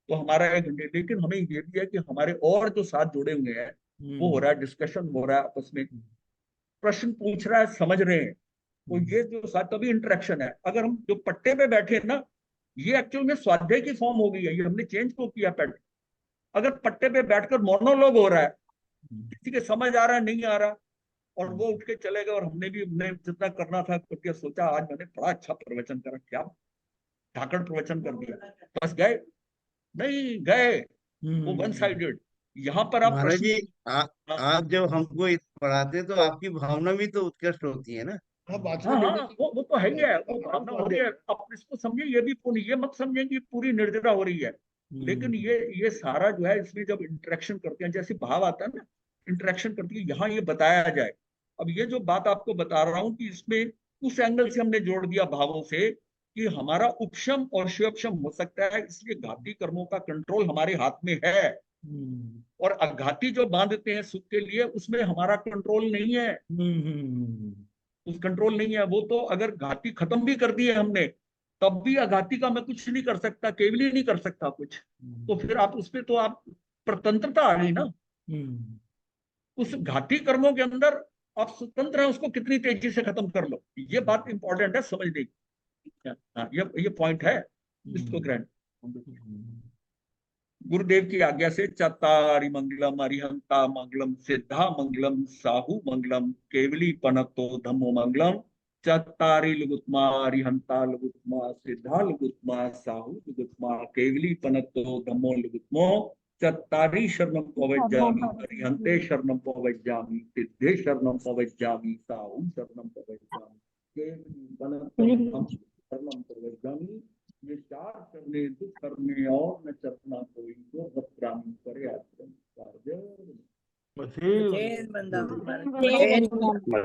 तो हमारा 1 घंटे, लेकिन हमें ये भी है कि हमारे और जो साथ जुड़े हुए हैं, वो हो रहा है, डिस्कशन हो रहा है, आपस में प्रश्न पूछ रहा है, समझ रहे हैं। तो ये जो साथ तभी इंटरेक्शन है। अगर हम जो पट्टे पे बैठे हैं ना, ये एक्चुअल में स्वाध्याय की फॉर्म हो गई है, ये हमने चेंज को किया पैटर्न। अगर पट्टे पे बैठकर मोनोलॉग हो रहा है, किसी के समझ आ रहा है, नहीं आ रहा, और वो उठ के चले गए, और हमने जितना करना था करके सोचा आज मैंने बड़ा अच्छा प्रवचन करा, क्या धाकड़ प्रवचन कर दिया, बस गए, नहीं गए, वो वन साइडेड। यहाँ पर आप महाराज प्रश्न जी, हाँ, आप जब हमको पढ़ाते हैं तो आपकी भावना भी तो उत्कृष्ट होती है ना। हाँ, हाँ, हाँ, वो तो है ही है, वो भावना हो रही है। आप इसको समझिए, ये भी पुण्य, ये मत समझिए कि पूरी निर्जरा हो रही है। लेकिन ये सारा जो है, इसमें जब इंटरेक्शन करते हैं, जैसे भाव आता है ना, इंटरेक्शन करती है, यहाँ ये बताया जाए। अब ये जो बात आपको बता रहा हूँ कि इसमें उस एंगल से हमने जोड़ दिया भावों से, कि हमारा उपशम और शिवक्षम हो सकता है, इसलिए घाती कर्मों का कंट्रोल हमारे हाथ में है। और अघाती जो बांधते हैं सुख के लिए, उसमें हमारा कंट्रोल नहीं है। उस कंट्रोल नहीं है, वो तो अगर घाती खत्म भी कर दी है हमने, तब भी अघाती का मैं कुछ नहीं कर सकता, केवल ही नहीं कर सकता कुछ। तो फिर आप उसपे तो आप प्रतंत्रता आ गई ना। उस घाती कर्मों के अंदर आप स्वतंत्र हैं, उसको कितनी तेजी से खत्म कर लो, ये बात इंपॉर्टेंट है समझने की। हाँ, ये पॉइंट है, इसको ग्रहण। गुरुदेव की आज्ञा से चत्तारि मंगलम अरिहंता मंगलम सिद्धा मंगलम साहु मंगलम केवली पनतो धम्मो मंगलम। चत्तारि लुगुत्मा अरिहंता लुगुत्मा सिद्धा लुगुत्मा साहु लुगुत्मा केवली पनतो धम्मो लुगुत्मो। चत्तारि शरणं पवज्जामि अरिहंते शरणं पवज्जामि सिद्धे शरणं पवज्जामि साहु शरणं पवज्जामि केवली पनतो धम्मो शरणं पवज्जामि। ये 4 करने दुख करने और न चरना कोई, जो भक्रामी करे बस ये जय वृंदावन जय महाराज। वृंदावन।